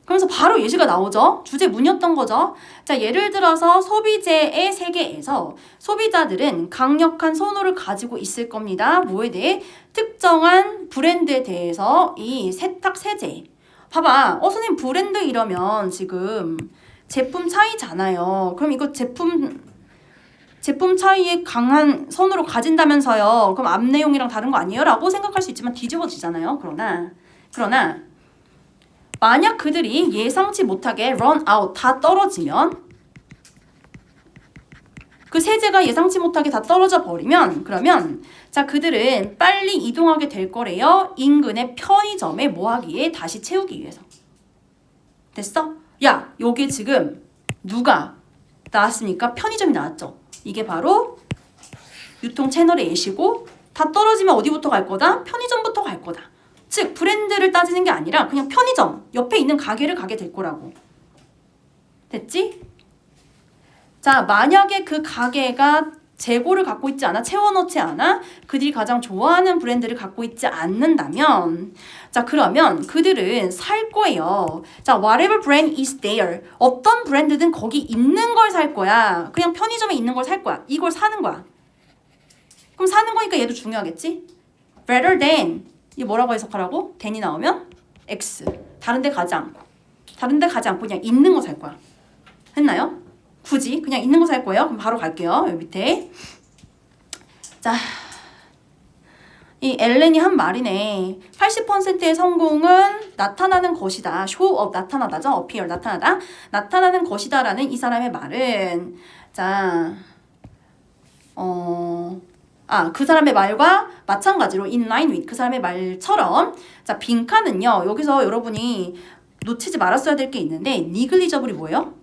Speaker 1: 그러면서 바로 예시가 나오죠. 주제 문이었던 거죠. 자, 예를 들어서 소비재의 세계에서 소비자들은 강력한 선호를 가지고 있을 겁니다. 뭐에 대해? 특정한 브랜드에 대해서 이 세탁 세제. 봐봐. 선생님 브랜드 이러면 지금 제품 차이잖아요. 그럼 이거 제품 차이에 강한 선호를 가진다면서요. 그럼 앞 내용이랑 다른 거 아니에요? 라고 생각할 수 있지만 뒤집어지잖아요. 그러나 만약 그들이 예상치 못하게 run out 다 떨어지면 그 세제가 예상치 못하게 다 떨어져 버리면 그러면 자 그들은 빨리 이동하게 될 거래요. 인근의 편의점에 뭐 하기에 다시 채우기 위해서. 됐어? 야 여기 지금 누가 나왔습니까? 편의점이 나왔죠. 이게 바로 유통 채널의 예시고 다 떨어지면 어디부터 갈 거다? 편의점부터 갈 거다. 즉 브랜드를 따지는 게 아니라 그냥 편의점 옆에 있는 가게를 가게 될 거라고. 됐지? 자 만약에 그 가게가 재고를 갖고 있지 않아 채워넣지 않아 그들이 가장 좋아하는 브랜드를 갖고 있지 않는다면 자 그러면 그들은 살 거예요. 자 whatever brand is there 어떤 브랜드든 거기 있는 걸 살 거야. 그냥 편의점에 있는 걸 살 거야. 이걸 사는 거야. 그럼 사는 거니까 얘도 중요하겠지? rather than 이게 뭐라고 해석하라고? than이 나오면 x 다른 데 가지 않고 그냥 있는 거 살 거야. 했나요? 굳이 그냥 있는 거 살 거예요. 그럼 바로 갈게요. 여기 밑에. 자, 이 엘렌이 한 말이네. 80%의 성공은 나타나는 것이다. show up 나타나다죠. appear 나타나는 것이다라는 이 사람의 말은 자, 그 사람의 말과 마찬가지로 in line with 그 사람의 말처럼 자 빈칸은요. 여기서 여러분이 놓치지 말았어야 될 게 있는데 negligible이 뭐예요?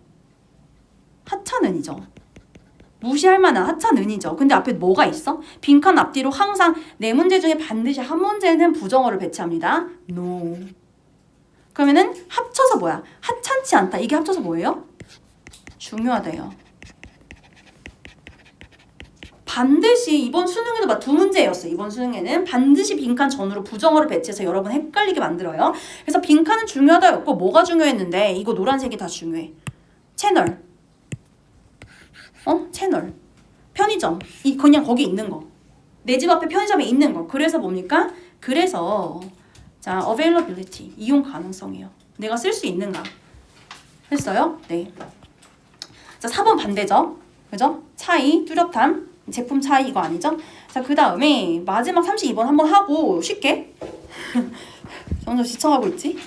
Speaker 1: 하찮은이죠. 무시할 만한 하찮은이죠. 근데 앞에 뭐가 있어? 빈칸 앞뒤로 항상 네 문제 중에 반드시 한 문제는 부정어를 배치합니다. no. 그러면은 합쳐서 뭐야? 하찮지 않다. 이게 합쳐서 뭐예요? 중요하다요. 반드시 이번 수능에도 막 두 문제였어요. 이번 수능에는 반드시 빈칸 전후로 부정어를 배치해서 여러분 헷갈리게 만들어요. 그래서 빈칸은 중요하다였고 뭐가 중요했는데 이거 노란색이 다 중요해. 채널. 채널. 편의점. 그냥 거기 있는 거. 내 집 앞에 편의점에 있는 거. 그래서 뭡니까? 그래서 자, availability. 이용 가능성이요. 내가 쓸 수 있는가? 했어요? 네. 자, 4번 반대죠. 그죠? 차이, 뚜렷함, 제품 차이 이거 아니죠? 자, 그 다음에 마지막 32번 한번 하고 쉽게. 점점 지쳐가고 있지?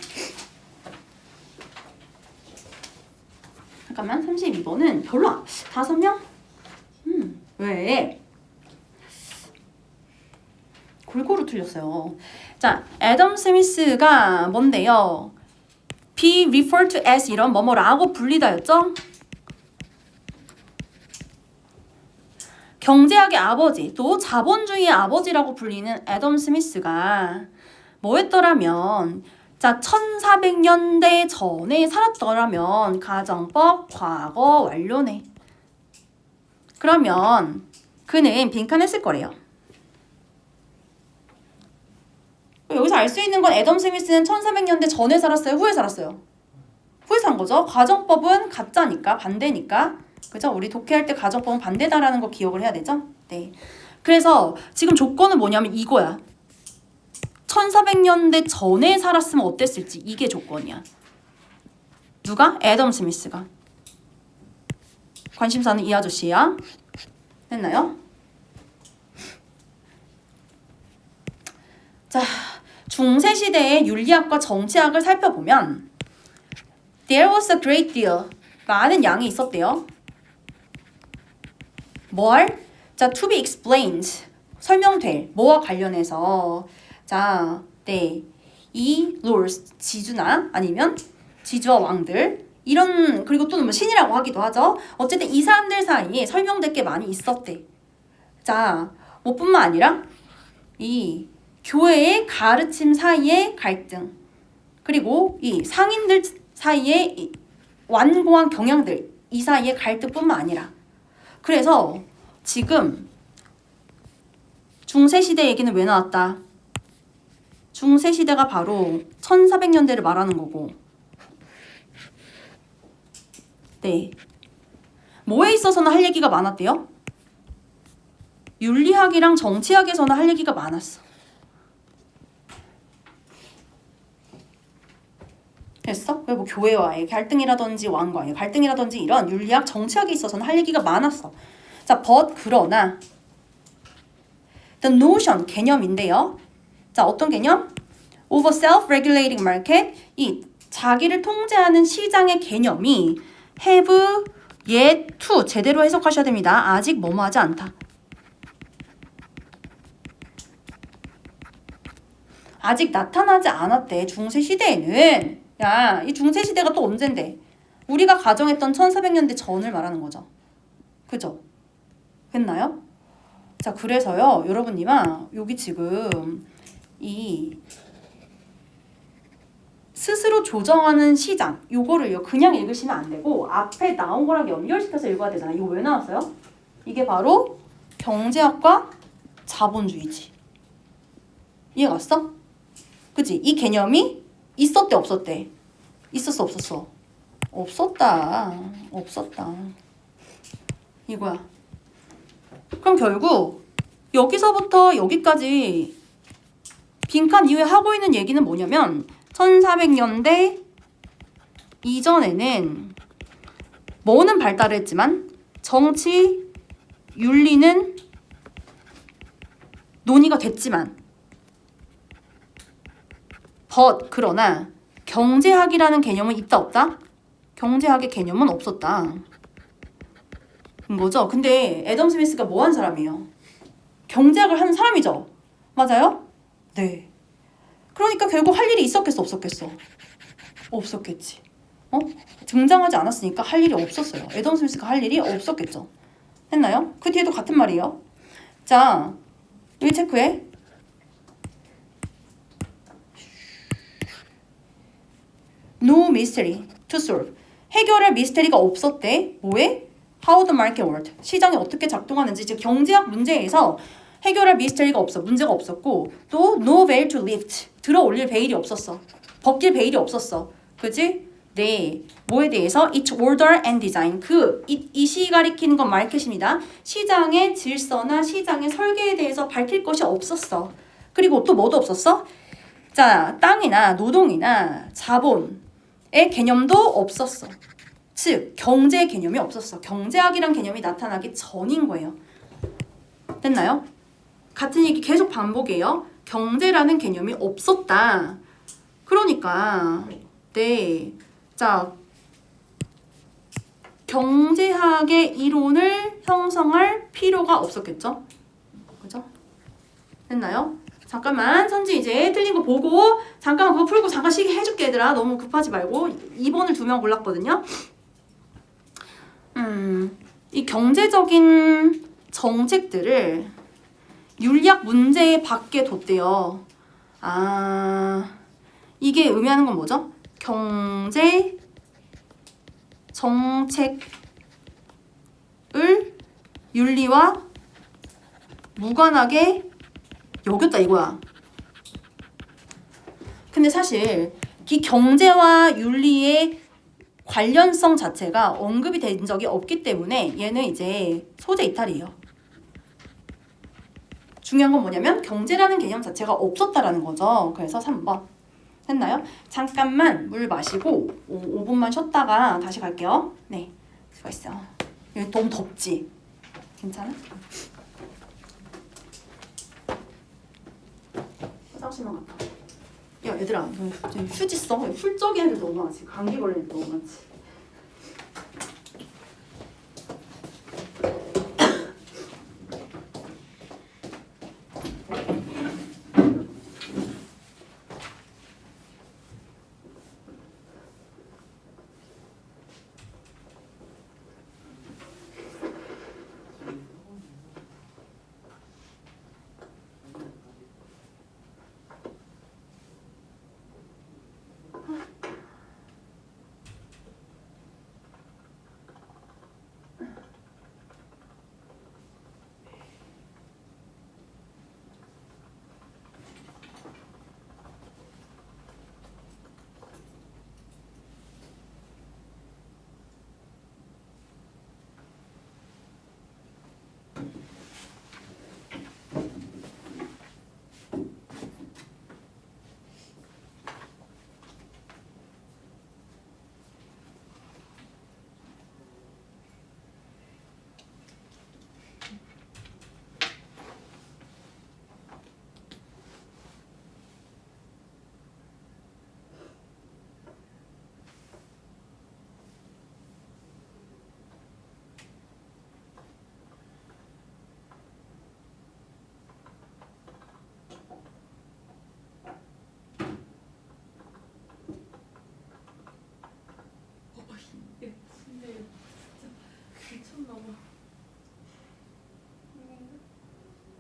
Speaker 1: 잠깐만 32번은 별로 5명? 왜? 골고루 틀렸어요. 자, 애덤 스미스가 뭔데요? be referred to as 이런 뭐뭐라고 불리다였죠? 경제학의 아버지, 또 자본주의의 아버지라고 불리는 애덤 스미스가 뭐 했더라면 자, 1400년대 전에 살았더라면 가정법 과거 완료네. 그러면 그는 빈칸했을 거래요. 여기서 알 수 있는 건 애덤 스미스는 1400년대 전에 살았어요? 후에 살았어요? 후에 산 거죠. 가정법은 가짜니까 반대니까. 그죠? 우리 독해할 때 가정법은 반대다라는 거 기억을 해야 되죠? 네. 그래서 지금 조건은 뭐냐면 이거야. 1400년대 전에 살았으면 어땠을지 이게 조건이야. 누가? 애덤 스미스가. 관심사는 이 아저씨야. 됐나요? 자, 중세시대의 윤리학과 정치학을 살펴보면 There was a great deal. 많은 양이 있었대요. 뭘? 자, to be explained. 설명될. 뭐와 관련해서. 자, 네. 이 lords, 지주나 아니면 지주와 왕들. 이런, 그리고 또는 뭐 신이라고 하기도 하죠. 어쨌든 이 사람들 사이에 설명될 게 많이 있었대. 자, 뭐뿐만 아니라 이 교회의 가르침 사이의 갈등. 그리고 이 상인들 사이의 이 완고한 경향들. 이 사이의 갈등뿐만 아니라. 그래서 지금 중세시대 얘기는 왜 나왔다? 중세시대가 바로 1400년대를 말하는 거고. 네. 뭐에 있어서는 할 얘기가 많았대요? 윤리학이랑 정치학에서는 할 얘기가 많았어. 됐어? 왜 뭐 교회와의 갈등이라든지 왕과의 갈등이라든지 이런 윤리학, 정치학에 있어서는 할 얘기가 많았어. 자, but 그러나 the notion 개념인데요. 자, 어떤 개념? of a self-regulating market 이 자기를 통제하는 시장의 개념이 have yet to 제대로 해석하셔야 됩니다. 아직 뭐뭐하지 않다. 아직 나타나지 않았대. 중세시대에는. 야, 이 중세시대가 또 언젠데? 우리가 가정했던 1400년대 전을 말하는 거죠. 그죠? 됐나요? 자, 그래서요. 여러분님아, 여기 지금 이 스스로 조정하는 시장 요거를요. 그냥 읽으시면 안 되고 앞에 나온 거랑 연결시켜서 읽어야 되잖아. 이거 왜 나왔어요? 이게 바로 경제학과 자본주의지. 이해 갔어? 그치? 이 개념이 있었대 없었대? 있었어 없었어? 없었다. 이거야. 그럼 결국 여기서부터 여기까지 빈칸 이후에 하고 있는 얘기는 뭐냐면 1400년대 이전에는 뭐는 발달했지만 정치, 윤리는 논의가 됐지만 그러나 경제학이라는 개념은 있다 없다? 경제학의 개념은 없었다. 거죠. 근데 애덤 스미스가 뭐 한 사람이에요? 경제학을 하는 사람이죠. 맞아요? 네. 그러니까 결국 할 일이 있었겠어 없었겠어? 없었겠지. 등장하지 않았으니까 할 일이 없었어요. 애덤 스미스가 할 일이 없었겠죠. 했나요? 그 뒤에도 같은 말이에요. 자, 여기 체크해. No mystery to solve. 해결할 미스테리가 없었대. 뭐에? How the market worked. 시장이 어떻게 작동하는지. 즉 경제학 문제에서 해결할 미스테리가 없어. 문제가 없었고 또 no veil to lift. 들어 올릴 베일이 없었어. 벗길 베일이 없었어. 그지? 네. 뭐에 대해서? Its order and design. 이 시 가리키는 건 마켓입니다. 시장의 질서나 시장의 설계에 대해서 밝힐 것이 없었어. 그리고 또 뭐도 없었어? 자, 땅이나 노동이나 자본의 개념도 없었어. 즉, 경제 개념이 없었어. 경제학이란 개념이 나타나기 전인 거예요. 됐나요? 같은 얘기 계속 반복해요. 경제라는 개념이 없었다. 그러니까 네. 자, 경제학의 이론을 형성할 필요가 없었겠죠? 그죠? 됐나요? 잠깐만, 선지 이제 틀린 거 보고 잠깐만 그거 풀고 잠깐 쉬게 해줄게 얘들아. 너무 급하지 말고. 2번을 2명 골랐거든요. 이 경제적인 정책들을 윤리학 문제에 밖에 뒀대요. 이게 의미하는 건 뭐죠? 경제 정책을 윤리와 무관하게 여겼다 이거야. 근데 사실 이 경제와 윤리의 관련성 자체가 언급이 된 적이 없기 때문에 얘는 이제 소재 이탈이에요. 중요한 건 뭐냐면 경제라는 개념 자체가 없었다라는 거죠. 그래서 3번. 했나요? 잠깐만 물 마시고 5분만 쉬었다가 다시 갈게요. 네, 수고했어. 여기 너무 덥지? 괜찮아? 화장실만 갔다. 얘들아 지금 휴지 써. 훌쩍이 애들 너무 많지. 감기 걸리는 애들 너무 많지.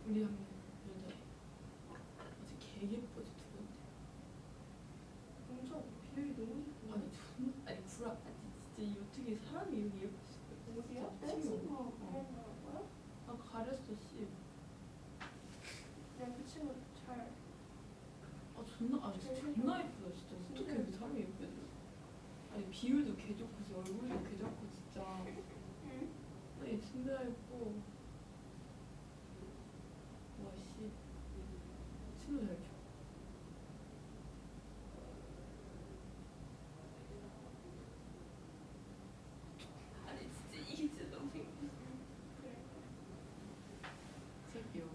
Speaker 2: 우리 학년 여자애 아직 개 예뻐지 두 번째.
Speaker 3: 엄청 비율이 너무 예쁘네.
Speaker 2: 아니 존나 아니 불아 아니 진짜 이 어떻게 사람이 여기 예쁠 수가 있어?
Speaker 3: 어디야?
Speaker 2: 진짜
Speaker 3: 댄스가
Speaker 2: 미친 거.
Speaker 3: 그런 거야?
Speaker 2: 아 가렸어 씨.
Speaker 3: 그냥 그 친구 잘.
Speaker 2: 아 존나 아 진짜 존나 예쁘다 진짜. 어떻게 이렇게 사람이 예쁘지? 아니 비율도 개 좋고 진짜 얼굴도 개 좋고 진짜.
Speaker 3: 응?
Speaker 2: 아니 진짜 예뻐. 와 씨. 춤도 잘 춰. 아니 진짜 이게 진짜 너무 예뻐.
Speaker 3: 그래.
Speaker 2: 새끼요.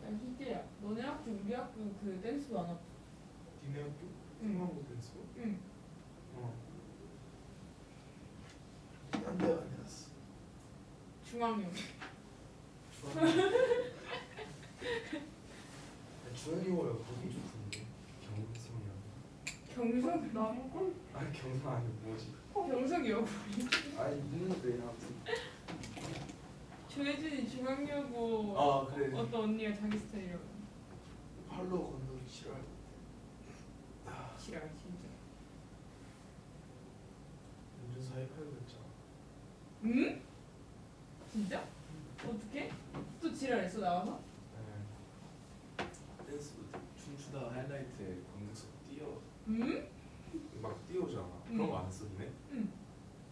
Speaker 2: 야 희재야, 너네 학교 우리 학교 그 댄스 안 왔어?
Speaker 4: 니네 학교?
Speaker 2: 응.
Speaker 4: 중앙고 댄스?
Speaker 2: 응.
Speaker 4: 어. 안돼 아니었어.
Speaker 2: 중앙역.
Speaker 4: 중앙이고요. 거기 좋던데. 경성이야.
Speaker 2: 경석
Speaker 3: 남고?
Speaker 4: 아니 경성 아니 뭐지?
Speaker 2: 경석이요.
Speaker 4: 아니 있는데 아무튼.
Speaker 2: 조혜진이 중앙여고
Speaker 4: 아 그래.
Speaker 2: 어떤 언니가 자기 스타일이라고.
Speaker 4: 팔로 건너기 싫어.
Speaker 2: 지랄 진짜.
Speaker 4: 완전 사이파이브 했잖아.
Speaker 2: 응? 진짜? 어떻게? 또 지랄했어 나와서?
Speaker 4: 네. 댄스 춤추다 하이라이트에 관객석 뛰어
Speaker 2: 응?
Speaker 4: 막 뛰어오잖아.
Speaker 2: 응.
Speaker 4: 그런 거 안 했어 니네?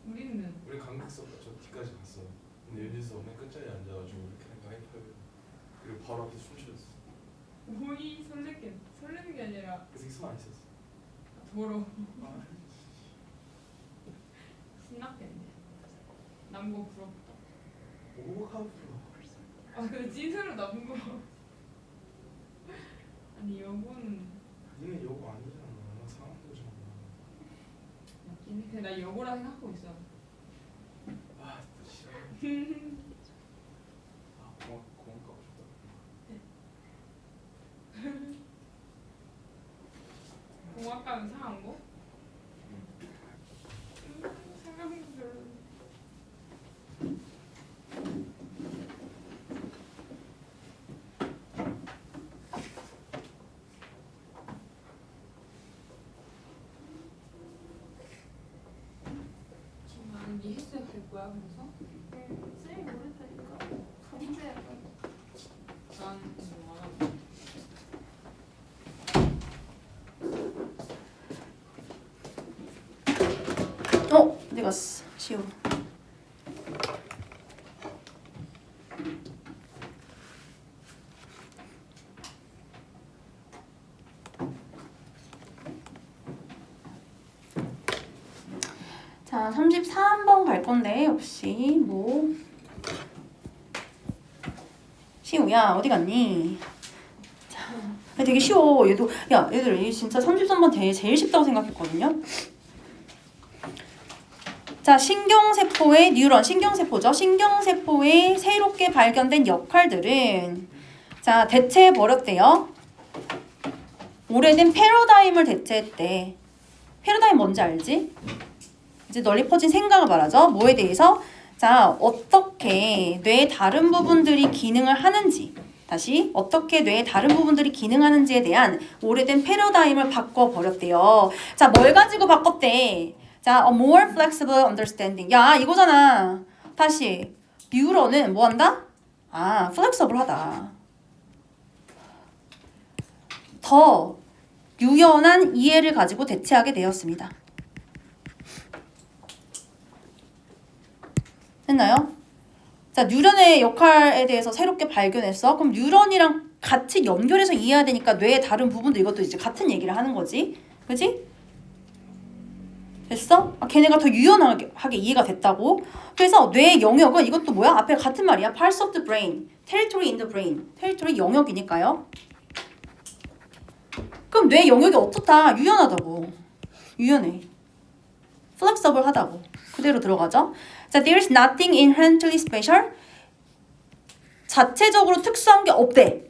Speaker 2: 우리는
Speaker 4: 우리 관객석 저 뒤까지 갔어. 근데 여기서 맨 끝자리에 앉아가지고 이렇게 하니까 하이파이브. 그리고 바로 앞에서 춤추었어.
Speaker 2: 오이 설레는 게 아니라
Speaker 4: 그래서 익숙 안 있었어.
Speaker 2: 더러워.
Speaker 4: 아,
Speaker 2: 신났겠네. 남고 부럽다.
Speaker 4: 오하프.
Speaker 2: 아 근데 찐으로 남은 거. 아니 여고는
Speaker 4: 니네 여고 아니잖아. 나 상암고잖아.
Speaker 2: 맞긴 해. 근데 나 여고라 생각하고 있어.
Speaker 4: 아 진짜 싫어. 아 공학 가고 싶다.
Speaker 2: 공학 가면 상한고? 상한고 별로. 지금 나는 이 헬스 갈 거야 그래서?
Speaker 3: 응. 쌤이 모르다니까. 가보자 약간.
Speaker 2: 난 뭐 안 하고.
Speaker 1: 어디 갔어? 지우. 자, 33번 갈 건데 역시 뭐 시우야 어디 갔니? 자, 되게 쉬워. 얘도 야 얘들 이 진짜 33번 제일 쉽다고 생각했거든요. 자, 신경세포의 뉴런, 신경세포죠. 신경세포의 새롭게 발견된 역할들은 자, 대체해버렸대요. 오래된 패러다임을 대체했대. 패러다임 뭔지 알지? 이제 널리 퍼진 생각을 말하죠. 뭐에 대해서? 자, 어떻게 뇌의 다른 부분들이 기능을 하는지, 다시 어떻게 뇌의 다른 부분들이 기능하는지에 대한 오래된 패러다임을 바꿔버렸대요. 자, 뭘 가지고 바꿨대? 자, a more flexible understanding. 야, 이거잖아. 다시 뉴런은 뭐 한다? 아, flexible하다. 더 유연한 이해를 가지고 대체하게 되었습니다. 됐나요? 자, 뉴런의 역할에 대해서 새롭게 발견했어. 그럼 뉴런이랑 같이 연결해서 이해해야 되니까 뇌의 다른 부분도 이것도 이제 같은 얘기를 하는 거지. 그지? 됐어? 아, 걔네가 더 유연하게 이해가 됐다고. 그래서 뇌의 영역은 이것도 뭐야? 앞에 같은 말이야. Parts of the brain, territory in the brain. territory 영역이니까요. 그럼 뇌 영역이 어떻다? 유연하다고. 유연해. flexible 하다고. 그대로 들어가죠. 자, there's nothing inherently special. 자체적으로 특수한 게 없대.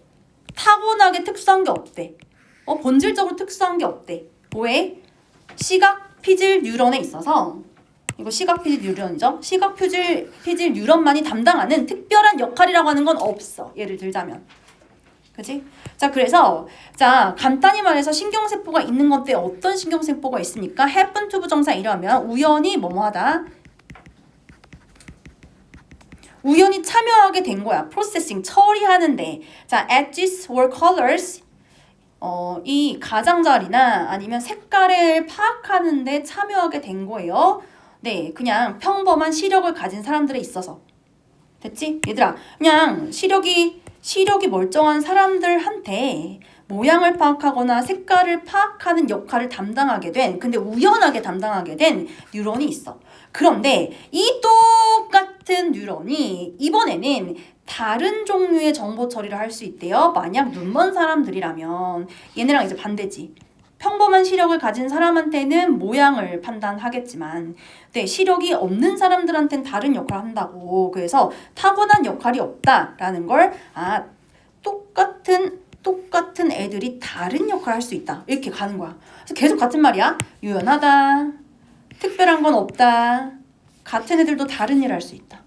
Speaker 1: 타고나게 특수한 게 없대. 본질적으로 특수한 게 없대. 왜? 시각 피질 뉴런에 있어서 이거 시각 피질 뉴런이죠. 시각 피질 뉴런만이 담당하는 특별한 역할이라고 하는 건 없어. 예를 들자면. 그치? 자, 그래서 자, 간단히 말해서 신경세포가 있는 건데 어떤 신경세포가 있습니까? happen to 부정사 이러면 우연히 뭐뭐하다. 우연히 참여하게 된 거야. processing, 처리하는데. 자, edges or colors. 이 가장자리나 아니면 색깔을 파악하는데 참여하게 된 거예요. 네, 그냥 평범한 시력을 가진 사람들에 있어서. 됐지? 얘들아, 그냥 시력이 멀쩡한 사람들한테 모양을 파악하거나 색깔을 파악하는 역할을 담당하게 된, 근데 우연하게 담당하게 된 뉴런이 있어. 그런데 이 똑같은 뉴런이 이번에는 다른 종류의 정보 처리를 할 수 있대요. 만약 눈먼 사람들이라면 얘네랑 이제 반대지. 평범한 시력을 가진 사람한테는 모양을 판단하겠지만 네, 시력이 없는 사람들한테는 다른 역할을 한다고. 그래서 타고난 역할이 없다라는 걸 똑같은 애들이 다른 역할을 할 수 있다. 이렇게 가는 거야. 그래서 계속 같은 말이야. 유연하다. 특별한 건 없다. 같은 애들도 다른 일을 할 수 있다.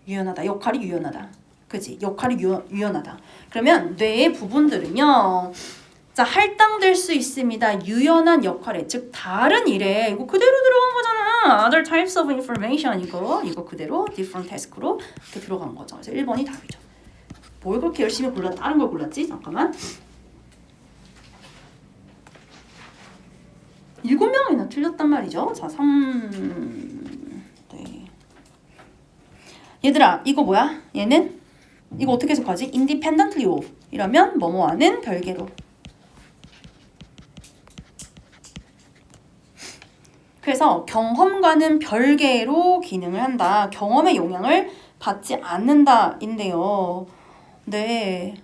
Speaker 1: 유연하다. 역할이 유연하다. 그치? 역할이 유연하다. 그러면 뇌의 부분들은요. 자, 할당될 수 있습니다. 유연한 역할에, 즉 다른 일에. 이거 그대로 들어간 거잖아. Other types of information. 이거 그대로 different task로 이렇게 들어간 거죠. 그래서 1번이 답이죠. 뭘 그렇게 열심히 다른 걸 골랐지? 잠깐만. 7명이나 틀렸단 말이죠. 자, 3. 얘들아, 이거 뭐야? 얘는? 이거 어떻게 해석하지? independently of. 이러면 뭐뭐하는 별개로. 그래서 경험과는 별개로 기능을 한다. 경험의 영향을 받지 않는다 인데요. 네.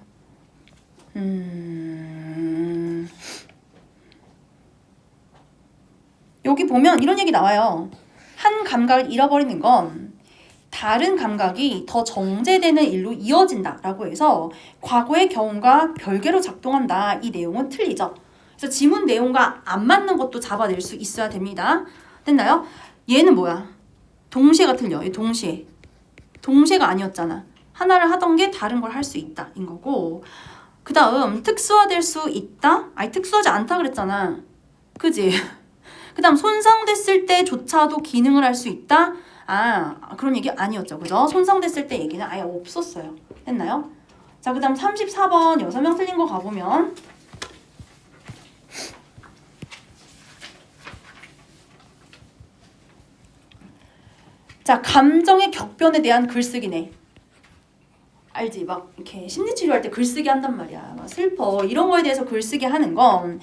Speaker 1: 여기 보면 이런 얘기 나와요. 한 감각을 잃어버리는 건 다른 감각이 더 정제되는 일로 이어진다라고 해서 과거의 경험과 별개로 작동한다. 이 내용은 틀리죠. 그래서 지문 내용과 안 맞는 것도 잡아낼 수 있어야 됩니다. 됐나요? 얘는 뭐야? 동시에가 틀려. 얘 동시에. 동시에가 아니었잖아. 하나를 하던 게 다른 걸 할 수 있다. 인 거고. 그 다음 특수화될 수 있다? 아니 특수하지 않다 그랬잖아. 그지? 그 다음 손상됐을 때조차도 기능을 할 수 있다? 그런 얘기 아니었죠. 그죠? 손상됐을 때 얘기는 아예 없었어요. 됐나요? 자, 그 다음 34번 6명 틀린 거 가보면 자, 감정의 격변에 대한 글쓰기네. 알지? 막 이렇게 심리치료할 때 글쓰기 한단 말이야. 막 슬퍼. 이런 거에 대해서 글쓰기 하는 건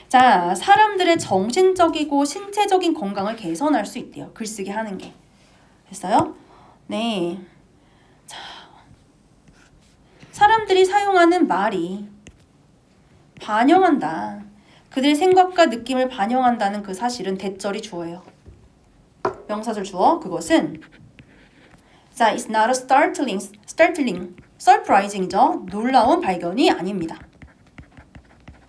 Speaker 1: 자, 사람들의 정신적이고 신체적인 건강을 개선할 수 있대요. 글쓰기 하는 게. 됐어요? 네. 자, 사람들이 사용하는 말이 반영한다. 그들의 생각과 느낌을 반영한다는 그 사실은 대절이 주어예요. 명사절 주어. 그것은 자, it's not a surprising이죠. 놀라운 발견이 아닙니다.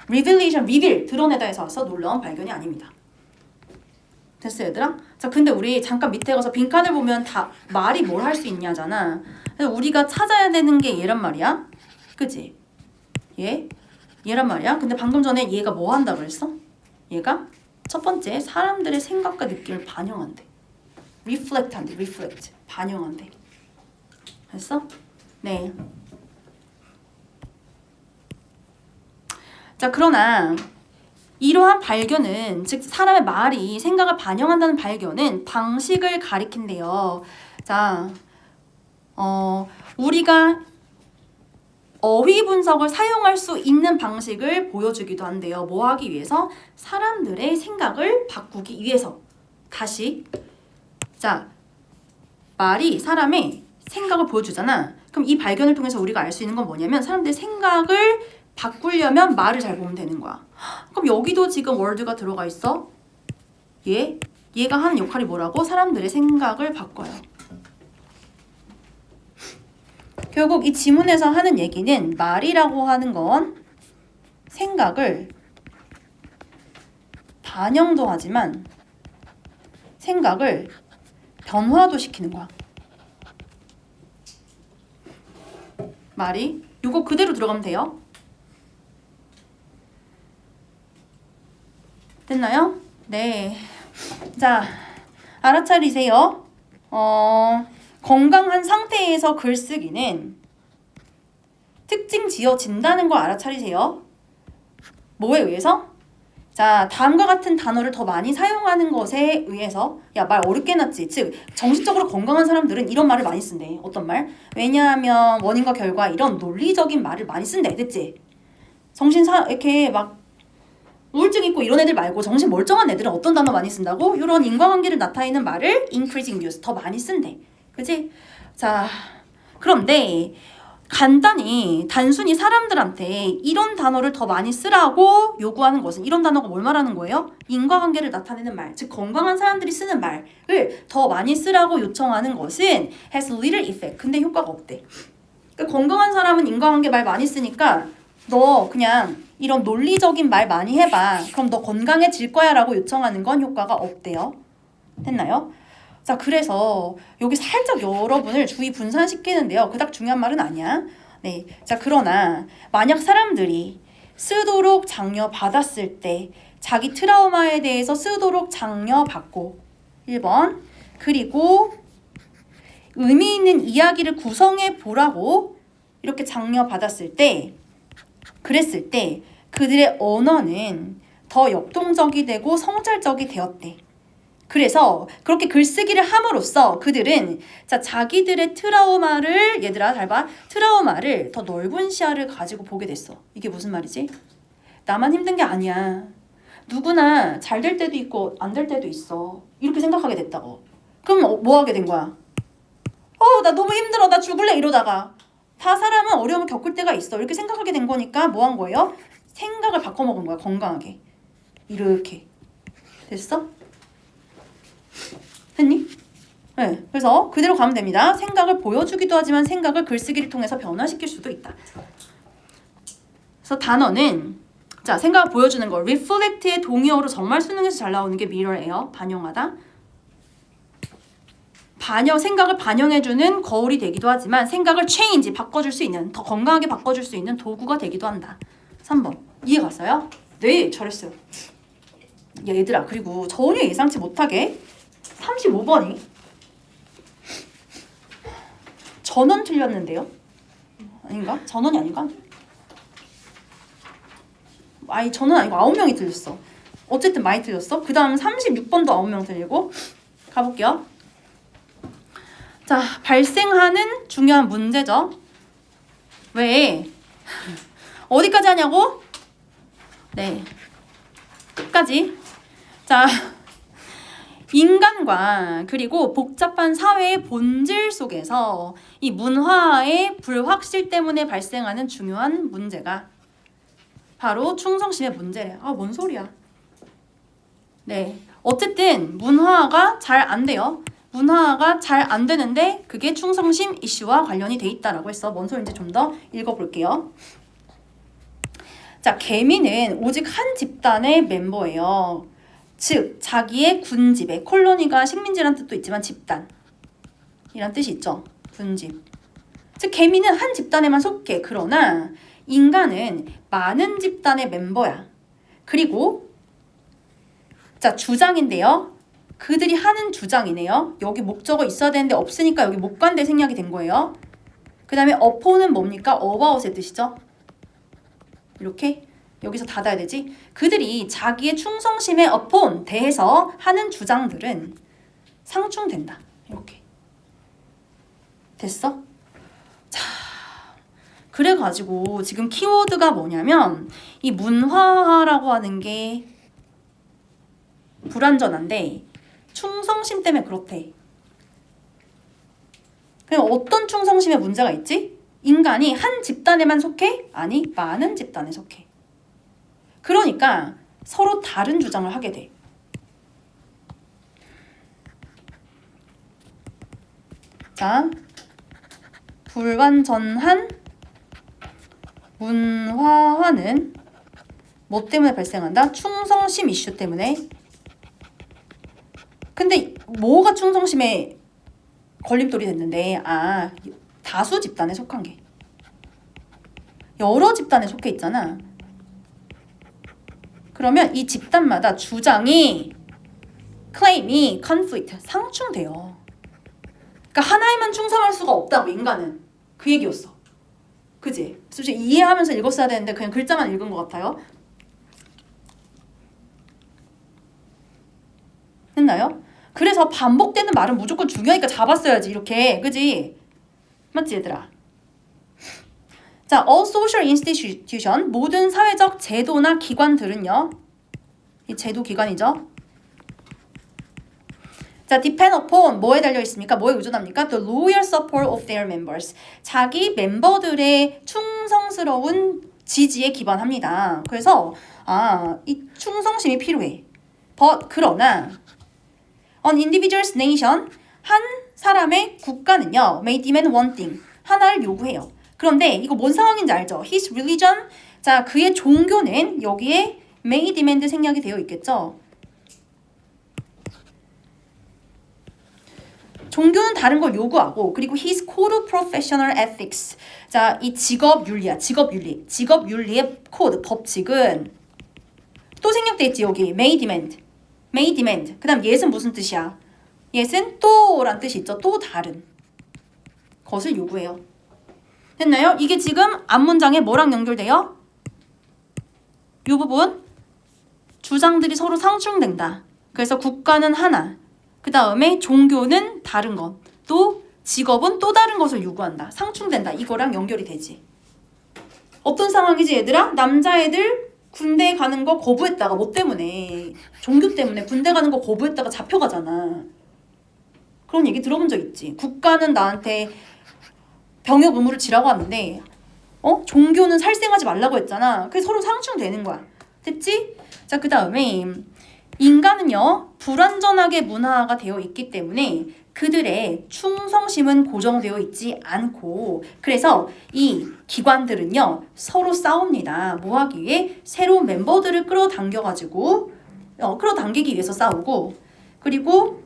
Speaker 1: reveal, 드러내다 해서 와서 놀라운 발견이 아닙니다. 됐어 얘들아? 자, 근데 우리 잠깐 밑에 가서 빈칸을 보면 다 말이 뭘 할 수 있냐잖아. 그래서 우리가 찾아야 되는 게 얘란 말이야. 그치? 얘란 말이야. 근데 방금 전에 얘가 뭐 한다 그랬어? 얘가 첫 번째 사람들의 생각과 느낌을 반영한대. reflect 반영한대. 됐어? 네. 자, 그러나 이러한 발견은, 즉 사람의 말이 생각을 반영한다는 발견은 방식을 가리킨대요. 자, 우리가 어휘 분석을 사용할 수 있는 방식을 보여주기도 한대요. 뭐 하기 위해서? 사람들의 생각을 바꾸기 위해서. 다시. 자, 말이 사람의 생각을 보여주잖아. 그럼 이 발견을 통해서 우리가 알 수 있는 건 뭐냐면 사람들의 생각을 바꾸려면 말을 잘 보면 되는 거야. 그럼 여기도 지금 word가 들어가 있어. 얘가 하는 역할이 뭐라고? 사람들의 생각을 바꿔요. 결국 이 지문에서 하는 얘기는 말이라고 하는 건 생각을 반영도 하지만 생각을 변화도 시키는 거야. 말이 요거 그대로 들어가면 돼요. 됐나요? 네. 자, 알아차리세요. 건강한 상태에서 글쓰기는 특징 지어진다는 걸 알아차리세요. 뭐에 의해서? 자, 다음과 같은 단어를 더 많이 사용하는 것에 의해서. 야, 말 어렵게 해놨지. 즉, 정신적으로 건강한 사람들은 이런 말을 많이 쓴대. 어떤 말? 왜냐하면 원인과 결과 이런 논리적인 말을 많이 쓴대. 됐지? 이렇게 막 우울증 있고 이런 애들 말고 정신 멀쩡한 애들은 어떤 단어 많이 쓴다고? 이런 인과관계를 나타내는 말을 increasing use 더 많이 쓴대. 그치? 자, 그런데 단순히 사람들한테 이런 단어를 더 많이 쓰라고 요구하는 것은, 이런 단어가 뭘 말하는 거예요? 인과관계를 나타내는 말, 즉 건강한 사람들이 쓰는 말을 더 많이 쓰라고 요청하는 것은 has little effect. 근데 효과가 없대. 그러니까 건강한 사람은 인과관계 말 많이 쓰니까 너 그냥 이런 논리적인 말 많이 해봐. 그럼 너 건강해질 거야 라고 요청하는 건 효과가 없대요. 됐나요? 자, 그래서 여기 살짝 여러분을 주의 분산시키는데요. 그닥 중요한 말은 아니야. 네. 자, 그러나 만약 사람들이 쓰도록 장려받았을 때 자기 트라우마에 대해서 쓰도록 장려받고 1번 그리고 의미 있는 이야기를 구성해 보라고 이렇게 장려받았을 때, 그랬을 때 그들의 언어는 더 역동적이 되고 성찰적이 되었대. 그래서 그렇게 글쓰기를 함으로써 그들은 자기들의 트라우마를, 얘들아 잘 봐, 트라우마를 더 넓은 시야를 가지고 보게 됐어. 이게 무슨 말이지? 나만 힘든 게 아니야. 누구나 잘 될 때도 있고 안 될 때도 있어. 이렇게 생각하게 됐다고. 그럼 뭐 하게 된 거야? 나 너무 힘들어. 나 죽을래. 이러다가 다 사람은 어려움을 겪을 때가 있어. 이렇게 생각하게 된 거니까 뭐 한 거예요? 생각을 바꿔먹은 거야. 건강하게. 이렇게. 됐어? 했니? 네. 그래서 그대로 가면 됩니다. 생각을 보여주기도 하지만 생각을 글쓰기를 통해서 변화시킬 수도 있다. 그래서 단어는 생각을 보여주는 거. reflect의 동의어로 정말 수능에서 잘 나오는 게 mirror예요. 반영하다. 생각을 반영해주는 거울이 되기도 하지만 생각을 change, 바꿔줄 수 있는, 더 건강하게 바꿔줄 수 있는 도구가 되기도 한다. 3번. 이해 갔어요? 네, 잘했어요. 야, 얘들아, 그리고 전혀 예상치 못하게 35번이 전원 틀렸는데요? 아닌가? 전원이 아닌가? 아니, 전원 아니고 9명이 틀렸어. 어쨌든 많이 틀렸어. 그 다음 36번도 9명 틀리고. 가볼게요. 자, 발생하는 중요한 문제죠. 왜? 어디까지 하냐고? 네. 까지. 자, 인간과 그리고 복잡한 사회의 본질 속에서 이 문화의 불확실 때문에 발생하는 중요한 문제가 바로 충성심의 문제래. 아, 뭔 소리야. 네, 어쨌든 문화가 잘 안 돼요. 문화가 잘 안 되는데 그게 충성심 이슈와 관련이 돼 있다라고 했어. 뭔 소리인지 좀 더 읽어볼게요. 자, 개미는 오직 한 집단의 멤버예요. 즉, 자기의 군집에, 콜로니가 식민지란 뜻도 있지만 집단이란 뜻이 있죠. 군집. 즉, 개미는 한 집단에만 속해. 그러나 인간은 많은 집단의 멤버야. 그리고 자, 주장인데요. 그들이 하는 주장이네요. 여기 목적어 있어야 되는데 없으니까 여기 못 간대 생략이 된 거예요. 그 다음에 upon은 뭡니까? about의 뜻이죠. 이렇게 여기서 닫아야 되지. 그들이 자기의 충성심에 upon 대해서 하는 주장들은 상충된다. 이렇게 됐어? 자, 그래가지고 지금 키워드가 뭐냐면 이 문화라고 하는 게 불완전한데 충성심 때문에 그렇대. 그럼 어떤 충성심에 문제가 있지? 인간이 한 집단에만 속해? 아니, 많은 집단에 속해. 그러니까 서로 다른 주장을 하게 돼. 자, 불완전한 문화화는 뭐 때문에 발생한다? 충성심 이슈 때문에. 근데 뭐가 충성심에 걸림돌이 됐는데, 아, 다수 집단에 속한 게. 여러 집단에 속해 있잖아. 그러면 이 집단마다 주장이, 클레임이, conflict, 상충돼요. 그러니까 하나에만 충성할 수가 없다고, 인간은. 그 얘기였어. 그지? 솔직히 이해하면서 읽었어야 되는데 그냥 글자만 읽은 것 같아요. 됐나요? 그래서 반복되는 말은 무조건 중요하니까 잡았어야지, 이렇게. 그지? 맞지, 얘들아? 자, all social institution, 모든 사회적 제도나 기관들은요. 이 제도 기관이죠. 자, depend upon, 뭐에 달려 있습니까? 뭐에 의존합니까? The loyal support of their members. 자기 멤버들의 충성스러운 지지에 기반합니다. 그래서 이 충성심이 필요해. But, 그러나 an individual's nation, 한 사람의 국가는요, may demand one thing, 하나를 요구해요. 그런데 이거 뭔 상황인지 알죠? His religion, 자, 그의 종교는 여기에 may demand 생략이 되어 있겠죠? 종교는 다른 걸 요구하고, 그리고 his code of professional ethics, 자, 이 직업윤리야, 직업윤리의 코드, 법칙은 또 생략돼 있지, 여기 may demand. 그 다음 yes은 무슨 뜻이야? yes은 또란 뜻이 있죠. 또 다른 것을 요구해요. 됐나요? 이게 지금 앞문장에 뭐랑 연결돼요? 이 부분 주장들이 서로 상충된다. 그래서 국가는 하나, 그 다음에 종교는 다른 것, 또 직업은 또 다른 것을 요구한다. 상충된다. 이거랑 연결이 되지. 어떤 상황이지, 얘들아? 남자애들 군대 가는 거 거부했다가 뭐 때문에? 종교 때문에 군대 가는 거 거부했다가 잡혀가잖아. 그런 얘기 들어본 적 있지. 국가는 나한테 병역 의무를 지라고 하는데 종교는 살생하지 말라고 했잖아. 그게 서로 상충되는 거야. 됐지? 자, 그 다음에 인간은요, 불완전하게 문화가 되어 있기 때문에 그들의 충성심은 고정되어 있지 않고, 그래서 이 기관들은요 서로 싸웁니다. 뭐 하기 위해? 새로운 멤버들을 끌어당겨가지고 끌어당기기 위해서 싸우고, 그리고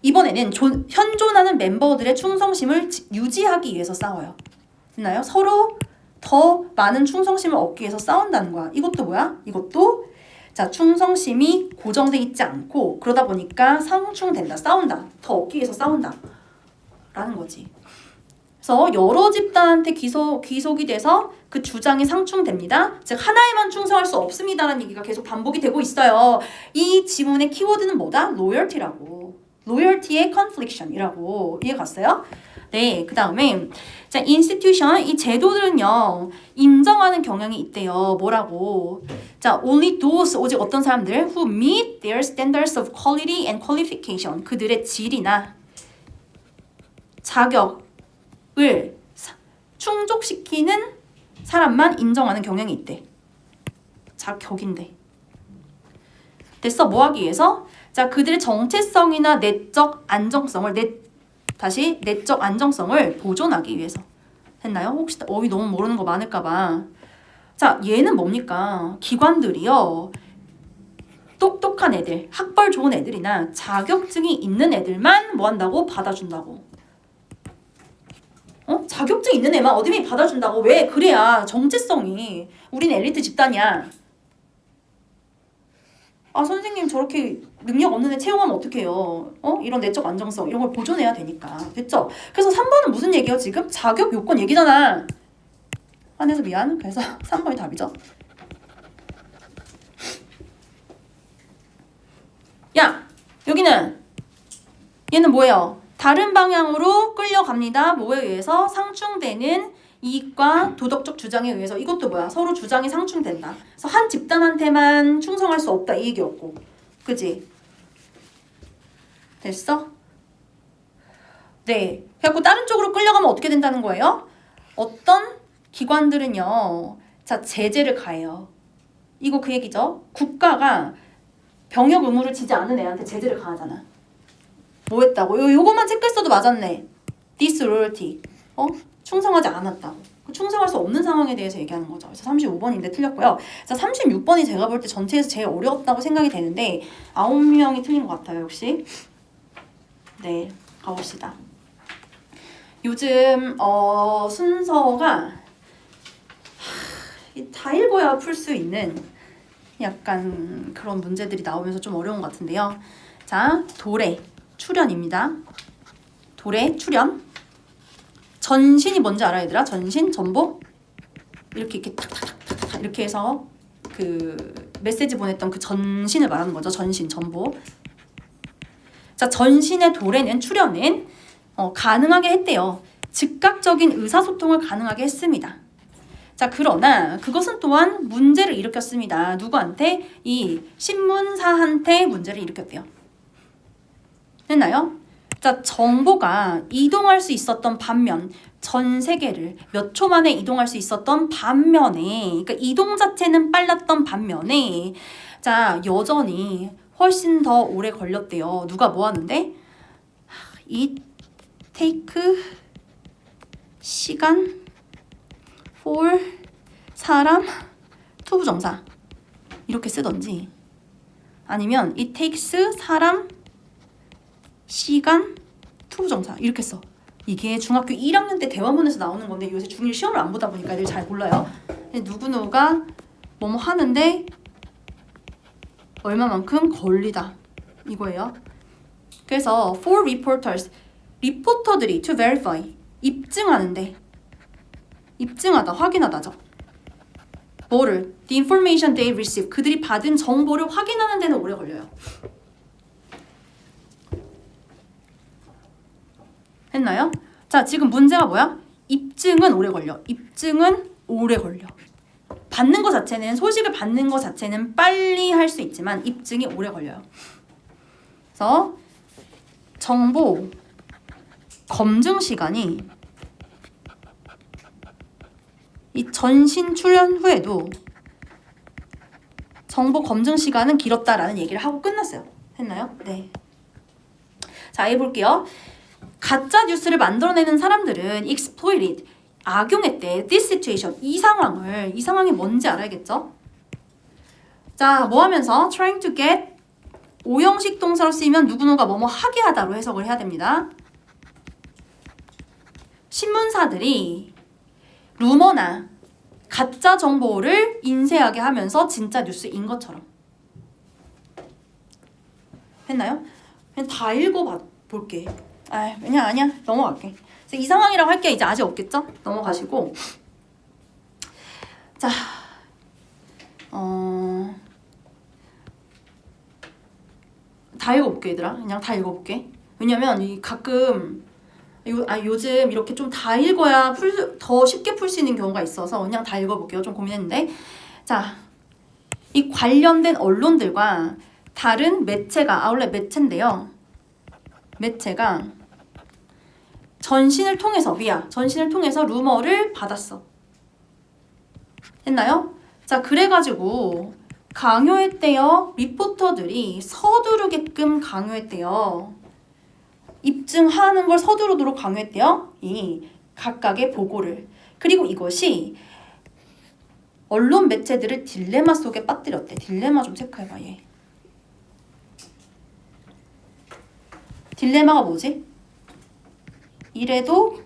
Speaker 1: 이번에는 현존하는 멤버들의 충성심을 유지하기 위해서 싸워요. 됐나요? 서로 더 많은 충성심을 얻기 위해서 싸운다는 거야. 이것도 뭐야? 이것도 자, 충성심이 고정돼 있지 않고, 그러다 보니까 상충된다, 싸운다, 더 얻기 위해서 싸운다 라는 거지. 그래서 여러 집단한테 귀속이 돼서 그 주장이 상충됩니다. 즉 하나에만 충성할 수 없습니다라는 얘기가 계속 반복이 되고 있어요. 이 지문의 키워드는 뭐다? 로열티라고. loyalty의 confliction이라고 이해 갔어요? 네, 그 다음에 자, institution 이 제도들은요 인정하는 경향이 있대요. 뭐라고? 자, only those 오직 어떤 사람들 who meet their standards of quality and qualification 그들의 질이나 자격을 충족시키는 사람만 인정하는 경향이 있대. 자격인데. 됐어? 뭐 하기 위해서? 자, 그들의 정체성이나 내적 안정성을 내적 안정성을 보존하기 위해서. 됐나요? 혹시 어휘 너무 모르는 거 많을까 봐. 자, 얘는 뭡니까? 기관들이요. 똑똑한 애들, 학벌 좋은 애들이나 자격증이 있는 애들만 뭐 한다고? 받아준다고. 자격증 있는 애만 어디면 받아준다고. 왜? 그래야 정체성이 우린 엘리트 집단이야. 아 선생님 저렇게 능력 없는 애 채용하면 어떡해요. 이런 내적 안정성 이런 걸 보존해야 되니까. 됐죠? 그래서 3번은 무슨 얘기예요 지금? 자격 요건 얘기잖아. 안해서 미안. 그래서 3번이 답이죠. 야 여기는 얘는 뭐예요? 다른 방향으로 끌려갑니다. 뭐에 의해서? 상충되는 이익과 도덕적 주장에 의해서. 이것도 뭐야? 서로 주장이 상충된다. 그래서 한 집단한테만 충성할 수 없다 이 얘기였고. 그지? 됐어? 네. 그래갖고 다른 쪽으로 끌려가면 어떻게 된다는 거예요? 어떤 기관들은요. 자, 제재를 가해요. 이거 그 얘기죠. 국가가 병역 의무를 지지 않은 애한테 제재를 가하잖아. 뭐 했다고? 요거만 체크했어도 맞았네. disloyalty. 충성하지 않았다고. 충성할 수 없는 상황에 대해서 얘기하는 거죠. 그래서 35번인데 틀렸고요. 자, 36번이 제가 볼 때 전체에서 제일 어려웠다고 생각이 되는데 9명이 틀린 것 같아요. 역시. 네, 가봅시다. 요즘 순서가 다 읽어야 풀 수 있는 약간 그런 문제들이 나오면서 좀 어려운 것 같은데요. 자, 도래. 출현입니다. 도래, 출현. 전신이 뭔지 알아 얘들아? 전신, 전보? 이렇게 탁탁탁탁 이렇게 해서 그 메시지 보냈던 그 전신을 말하는 거죠. 전신, 전보. 자, 전신의 도래는 출현은 가능하게 했대요. 즉각적인 의사소통을 가능하게 했습니다. 자, 그러나 그것은 또한 문제를 일으켰습니다. 누구한테? 이 신문사한테 문제를 일으켰대요. 됐나요? 자, 정보가 이동할 수 있었던 반면 전 세계를 몇 초 만에 이동할 수 있었던 반면에 그러니까 이동 자체는 빨랐던 반면에 자, 여전히 훨씬 더 오래 걸렸대요. 누가 뭐 하는데? It take 시간 for 사람 투부정사 이렇게 쓰던지 아니면 it takes 사람 시간 투부정사 이렇게 써. 이게 중학교 1학년 때 대화문에서 나오는 건데 요새 중1 시험을 안 보다 보니까 애들 잘 몰라요. 누구누가 뭐뭐 하는데 얼마만큼 걸리다 이거예요. 그래서 for reporters 리포터들이 to verify 입증하는데 입증하다 확인하다죠. 뭐를? The information they receive 그들이 받은 정보를 확인하는 데는 오래 걸려요. 했나요? 자, 지금 문제가 뭐야? 입증은 오래 걸려. 입증은 오래 걸려. 받는 것 자체는 소식을 받는 것 자체는 빨리 할 수 있지만 입증이 오래 걸려요. 그래서 정보 검증 시간이 이 전신 출현 후에도 정보 검증 시간은 길었다라는 얘기를 하고 끝났어요. 했나요? 네. 자, 해볼게요. 가짜 뉴스를 만들어내는 사람들은 exploited 악용했대 this situation 이 상황이 뭔지 알아야겠죠? 자, 뭐 하면서 trying to get 오형식 동사로 쓰이면 누구누가 뭐뭐 하게 하다로 해석을 해야 됩니다. 신문사들이 루머나 가짜 정보를 인쇄하게 하면서 진짜 뉴스인 것처럼 했나요? 그냥 다 읽어볼게. 아니야 넘어갈게. 이 상황이라고 할 게 이제 아직 없겠죠? 넘어가시고 자 다 읽어볼게 얘들아. 그냥 다 읽어볼게. 왜냐면 이 가끔 요즘 이렇게 좀 다 읽어야 더 쉽게 풀 수 있는 경우가 있어서 그냥 다 읽어볼게요. 좀 고민했는데. 자, 이 관련된 언론들과 다른 매체가 아울렛 매체인데요. 매체가 전신을 통해서 루머를 받았어. 했나요? 자, 그래가지고 강요했대요. 리포터들이 서두르게끔 강요했대요. 입증하는 걸 서두르도록 강요했대요. 이 각각의 보고를. 그리고 이것이 언론 매체들을 딜레마 속에 빠뜨렸대. 딜레마 좀 체크해봐 얘. 딜레마가 뭐지? 이래도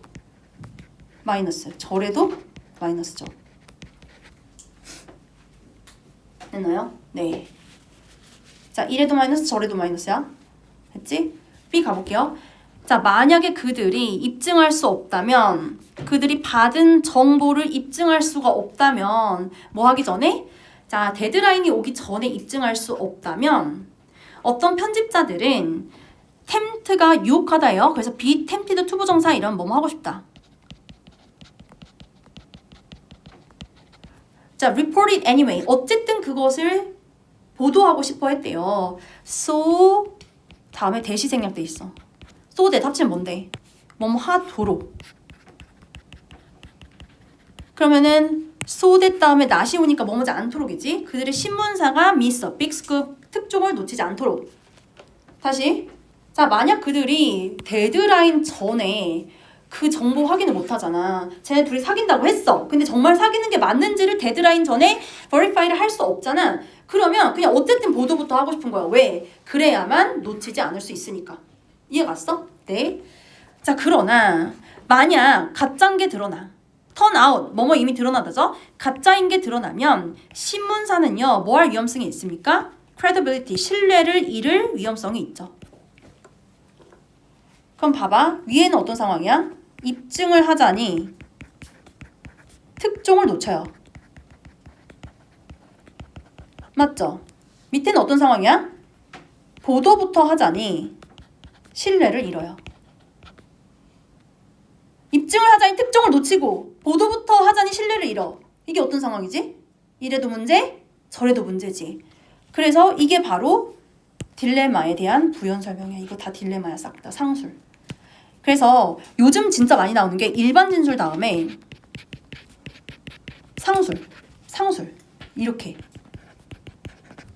Speaker 1: 마이너스, 저래도 마이너스죠. 됐나요? 네. 자, 이래도 마이너스, 저래도 마이너스야. 됐지? B 가볼게요. 자, 만약에 그들이 입증할 수 없다면, 그들이 받은 정보를 입증할 수가 없다면 뭐 하기 전에? 자, 데드라인이 오기 전에 입증할 수 없다면 어떤 편집자들은 템트가 유혹하다예요. 그래서 be tempted to 부정사 이런 뭐뭐 하고 싶다. 자, report it anyway. 어쨌든 그것을 보도하고 싶어 했대요. So 다음에 대시 생략돼 있어. so that 합치면 뭔데? 뭐뭐 하도록. 그러면은 so that 다음에 not이 오니까 뭐뭐지 않도록이지. 그들의 신문사가 miss a big scoop 특종을 놓치지 않도록. 다시. 자, 만약 그들이 데드라인 전에 그 정보 확인을 못 하잖아. 쟤네 둘이 사귄다고 했어. 근데 정말 사귀는 게 맞는지를 데드라인 전에 verify를 할 수 없잖아. 그러면 그냥 어쨌든 보도부터 하고 싶은 거야. 왜? 그래야만 놓치지 않을 수 있으니까. 이해 갔어? 네. 자, 그러나 만약 가짜인 게 드러나. turn out, 뭐뭐 이미 드러나다죠? 가짜인 게 드러나면 신문사는요. 뭐 할 위험성이 있습니까? credibility, 신뢰를 잃을 위험성이 있죠. 그럼 봐봐. 위에는 어떤 상황이야? 입증을 하자니 특종을 놓쳐요. 맞죠? 밑에는 어떤 상황이야? 보도부터 하자니 신뢰를 잃어요. 입증을 하자니 특종을 놓치고 보도부터 하자니 신뢰를 잃어. 이게 어떤 상황이지? 이래도 문제, 저래도 문제지. 그래서 이게 바로 딜레마에 대한 부연 설명이야. 이거 다 딜레마야, 싹 다 상술. 그래서 요즘 진짜 많이 나오는 게 일반 진술 다음에 상술 이렇게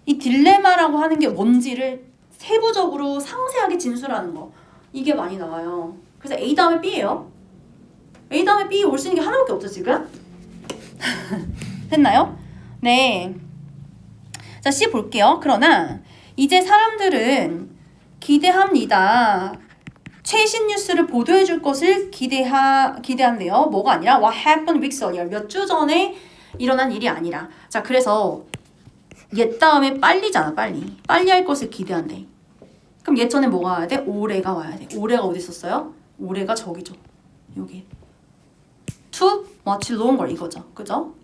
Speaker 1: 이 딜레마라고 하는 게 뭔지를 세부적으로 상세하게 진술하는 거 이게 많이 나와요. 그래서 A 다음에 B예요. A 다음에 B 올 수 있는 게 하나밖에 없죠 지금. 됐나요? 네. 자, C 볼게요. 그러나 이제 사람들은 기대합니다. 최신 뉴스를 보도해 줄 것을 기대한대요. 뭐가 아니라 what happened weeks earlier. 몇 주 전에 일어난 일이 아니라. 자, 그래서 옛 다음에 빨리잖아. 빨리 할 것을 기대한대. 그럼 옛 전에 뭐가 와야 돼? 올해가 와야 돼. 올해가 어디 있었어요? 올해가 저기죠. 여기. too much longer 이거죠. 그죠?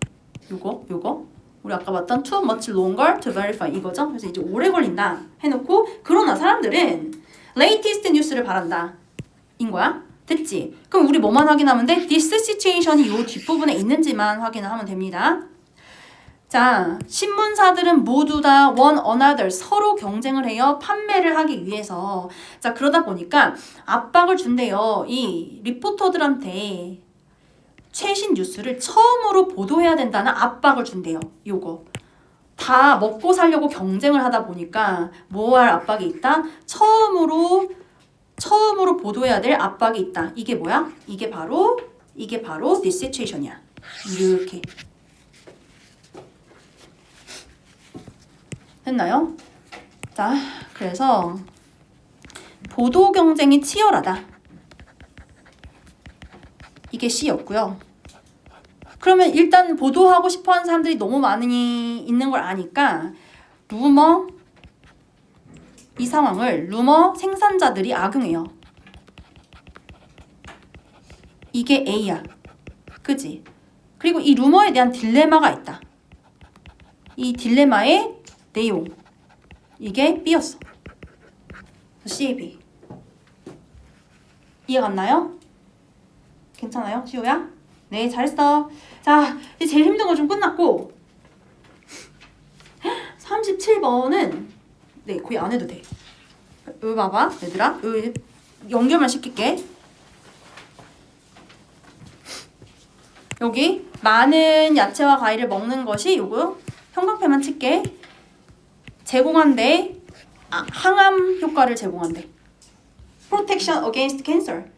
Speaker 1: 요거. 우리 아까 봤던 too much longer to verify 이거죠. 그래서 이제 오래 걸린다 해놓고 그러나 사람들은 latest 뉴스를 바란다. 인 거야? 됐지? 그럼 우리 뭐만 확인하면 돼? this situation이 요 뒷부분에 있는지만 확인을 하면 됩니다. 자, 신문사들은 모두 다 one another 서로 경쟁을 해요. 판매를 하기 위해서. 자, 그러다 보니까 압박을 준대요. 이 리포터들한테 최신 뉴스를 처음으로 보도해야 된다는 압박을 준대요. 요거. 다 먹고 살려고 경쟁을 하다 보니까 뭐 할 압박이 있다? 처음으로 보도해야 될 압박이 있다. 이게 뭐야? 이게 바로 this situation이야. 이렇게. 됐나요? 자, 그래서 보도 경쟁이 치열하다. 이게 C였고요. 그러면 일단 보도하고 싶어하는 사람들이 너무 많이 있는 걸 아니까 루머 이 상황을 루머 생산자들이 악용해요. 이게 A야. 그지? 그리고 이 루머에 대한 딜레마가 있다. 이 딜레마의 내용 이게 B였어. C, B. 이해 갔나요? 괜찮아요? 지호야? 네, 잘했어. 자, 이제 제일 힘든 거 좀 끝났고 37번은 네, 거의 안 해도 돼. 여기 봐봐, 얘들아. 여기 연결만 시킬게. 여기 많은 야채와 과일을 먹는 것이 요거 형광펜만 칠게. 제공한대. 항암 효과를 제공한대. Protection against cancer.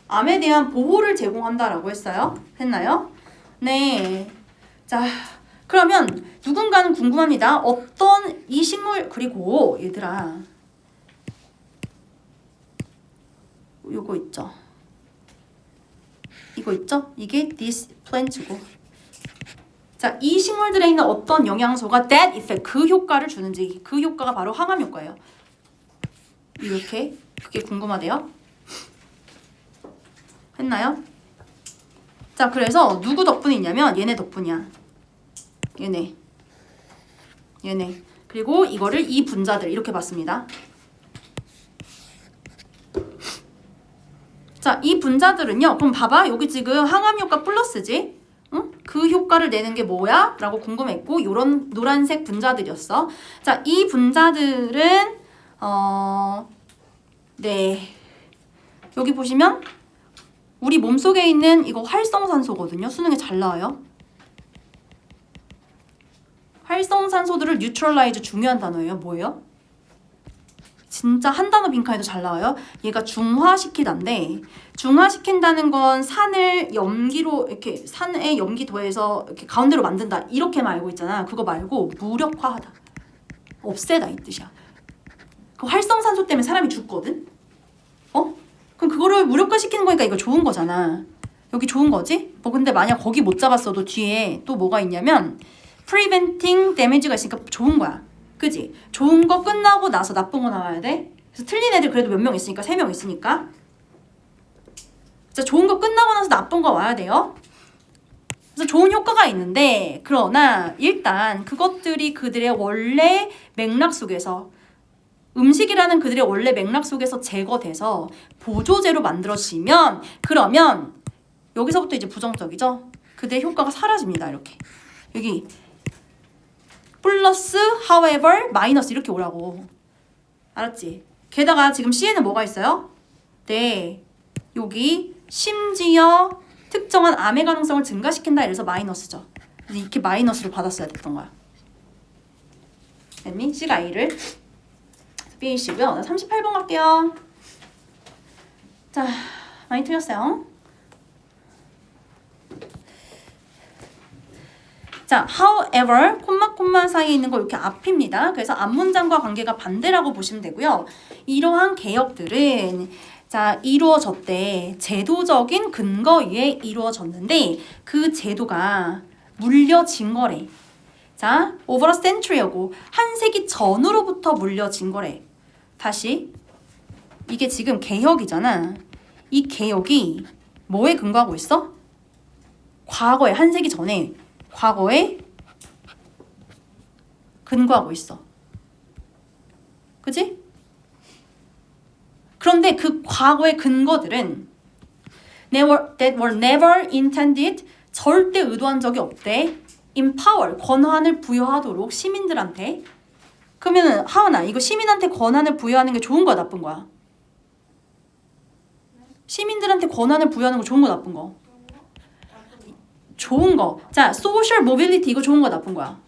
Speaker 1: 암에 대한 보호를 제공한다라고 했어요. 했나요? 네. 자, 그러면 누군가는 궁금합니다. 어떤 이 식물 그리고 얘들아 요거 있죠. 이거 있죠? 이게 this plant고. 자, 이 식물들에 있는 어떤 영양소가 that effect 그 효과를 주는지 그 효과가 바로 항암 효과예요. 이렇게 그게 궁금하대요. 했나요? 자, 그래서 누구 덕분이냐면 얘네 덕분이야. 얘네. 그리고 이거를 이 분자들 이렇게 봤습니다. 자, 이 분자들은요. 그럼 봐봐. 여기 지금 항암 효과 플러스지. 응? 그 효과를 내는 게 뭐야? 라고 궁금했고 요런 노란색 분자들이었어. 자, 이 분자들은 네. 여기 보시면 우리 몸속에 있는 이거 활성산소거든요. 수능에 잘 나와요. 활성산소들을 뉴트럴라이즈 중요한 단어예요. 뭐예요? 진짜 한 단어 빈칸에도 잘 나와요. 얘가 중화시키다인데 중화시킨다는 건 산을 염기로 이렇게 산에 염기 더해서 이렇게 가운데로 만든다 이렇게만 알고 있잖아. 그거 말고 무력화하다. 없애다 이 뜻이야. 그 활성산소 때문에 사람이 죽거든. 그럼 그거를 무력화시키는 거니까 이거 좋은 거잖아. 여기 좋은 거지? 근데 만약 거기 못 잡았어도 뒤에 또 뭐가 있냐면 preventing damage가 있으니까 좋은 거야. 그지? 좋은 거 끝나고 나서 나쁜 거 나와야 돼. 그래서 틀린 애들 그래도 몇 명 있으니까 3명 있으니까. 자, 좋은 거 끝나고 나서 나쁜 거 와야 돼요. 그래서 좋은 효과가 있는데 그러나 일단 그것들이 그들의 원래 맥락 속에서 음식이라는 그들의 원래 맥락 속에서 제거돼서 보조제로 만들어지면 그러면 여기서부터 이제 부정적이죠. 그들의 효과가 사라집니다. 이렇게 여기 플러스 however 마이너스 이렇게 오라고. 알았지? 게다가 지금 C에는 뭐가 있어요? 네, 여기 심지어 특정한 암의 가능성을 증가시킨다 이래서 마이너스죠. 이렇게 마이너스를 받았어야 됐던 거야. 됐니? C가 A를 B이시고요. 나 38번 갈게요. 자, 많이 틀렸어요. 자, however, 콤마 사이에 있는 거 이렇게 앞입니다. 그래서 앞문장과 관계가 반대라고 보시면 되고요. 이러한 개혁들은 자, 이루어졌대. 제도적인 근거 위에 이루어졌는데 그 제도가 물려진 거래. 자, over a century하고 한 세기 전으로부터 물려진 거래. 다시 이게 지금 개혁이잖아. 이 개혁이 뭐에 근거하고 있어? 과거에 한 세기 전에 과거에 근거하고 있어. 그치? 그런데 그 과거의 근거들은 that were never intended 절대 의도한 적이 없대. empower 권한을 부여하도록 시민들한테. 그러면은 하은아 이거 시민한테 권한을 부여하는 게 좋은 거야 나쁜 거야? 시민들한테 권한을 부여하는 거 좋은 거 나쁜 거? 좋은 거. 자, social mobility 이거 좋은 거 나쁜 거야?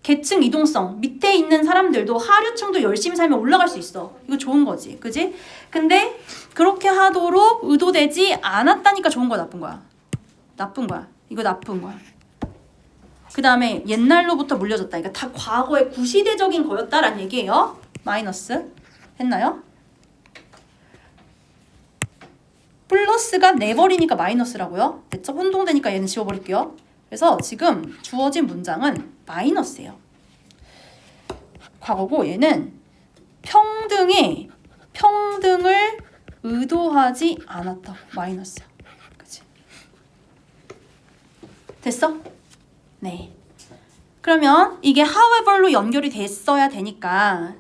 Speaker 1: 계층 이동성 밑에 있는 사람들도 하류층도 열심히 살면 올라갈 수 있어. 이거 좋은 거지, 그지? 근데 그렇게 하도록 의도되지 않았다니까 좋은 거야 나쁜 거야? 나쁜 거야. 이거 나쁜 거야. 그 다음에 옛날로부터 물려졌다. 그러니까 다 과거의 구시대적인 거였다라는 얘기예요. 마이너스 했나요? 플러스가 내버리니까 마이너스라고요. 됐죠? 혼동되니까 얘는 지워버릴게요. 그래서 지금 주어진 문장은 마이너스예요. 과거고 얘는 평등을 의도하지 않았다. 마이너스야. 그치? 됐어? 네. 그러면 이게 however로 연결이 됐어야 되니까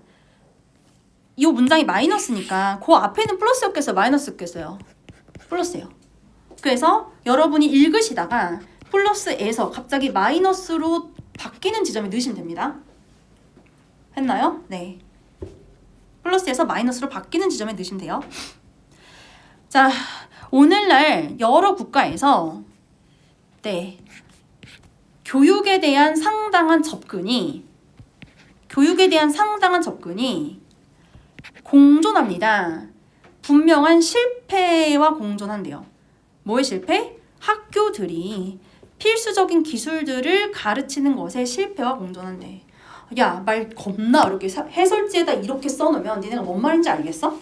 Speaker 1: 이 문장이 마이너스니까 그 앞에는 플러스였겠어요? 마이너스였겠어요? 플러스예요. 그래서 여러분이 읽으시다가 플러스에서 갑자기 마이너스로 바뀌는 지점에 넣으시면 됩니다. 했나요? 네. 플러스에서 마이너스로 바뀌는 지점에 넣으시면 돼요. 자, 오늘날 여러 국가에서 네, 교육에 대한 상당한 접근이 공존합니다. 분명한 실패와 공존한대요. 뭐의 실패? 학교들이 필수적인 기술들을 가르치는 것에 실패와 공존한대. 야, 말 겁나 어렵게 해설지에다 이렇게 써놓으면 니네가 뭔 말인지 알겠어?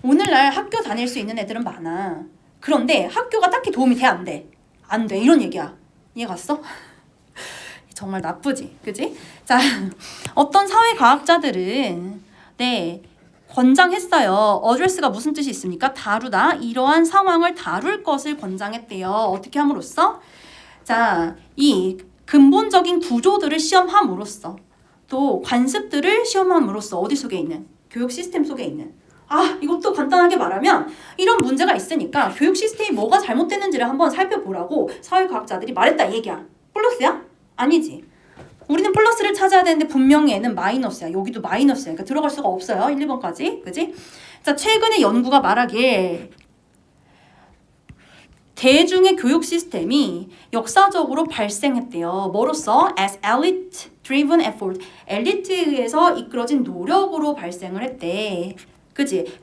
Speaker 1: 오늘날 학교 다닐 수 있는 애들은 많아. 그런데 학교가 딱히 도움이 돼? 안 돼? 안 돼. 이런 얘기야. 이해 갔어? 정말 나쁘지, 그지? 자, 어떤 사회과학자들은 네, 권장했어요. 어드레스가 무슨 뜻이 있습니까? 다루다. 이러한 상황을 다룰 것을 권장했대요. 어떻게 함으로써? 자, 이 근본적인 구조들을 시험함으로써 또 관습들을 시험함으로써 어디 속에 있는? 교육 시스템 속에 있는. 이것도 간단하게 말하면 이런 문제가 있으니까 교육 시스템이 뭐가 잘못됐는지를 한번 살펴보라고 사회과학자들이 말했다 이 얘기야. 플러스야? 아니지. 우리는 플러스를 찾아야 되는데 분명히 얘는 마이너스야. 여기도 마이너스야. 그러니까 들어갈 수가 없어요. 1, 2번까지. 그지? 자, 최근에 연구가 말하길 대중의 교육 시스템이 역사적으로 발생했대요. 뭐로써? As elite-driven effort. 엘리트에 의해서 이끌어진 노력으로 발생을 했대. 그지?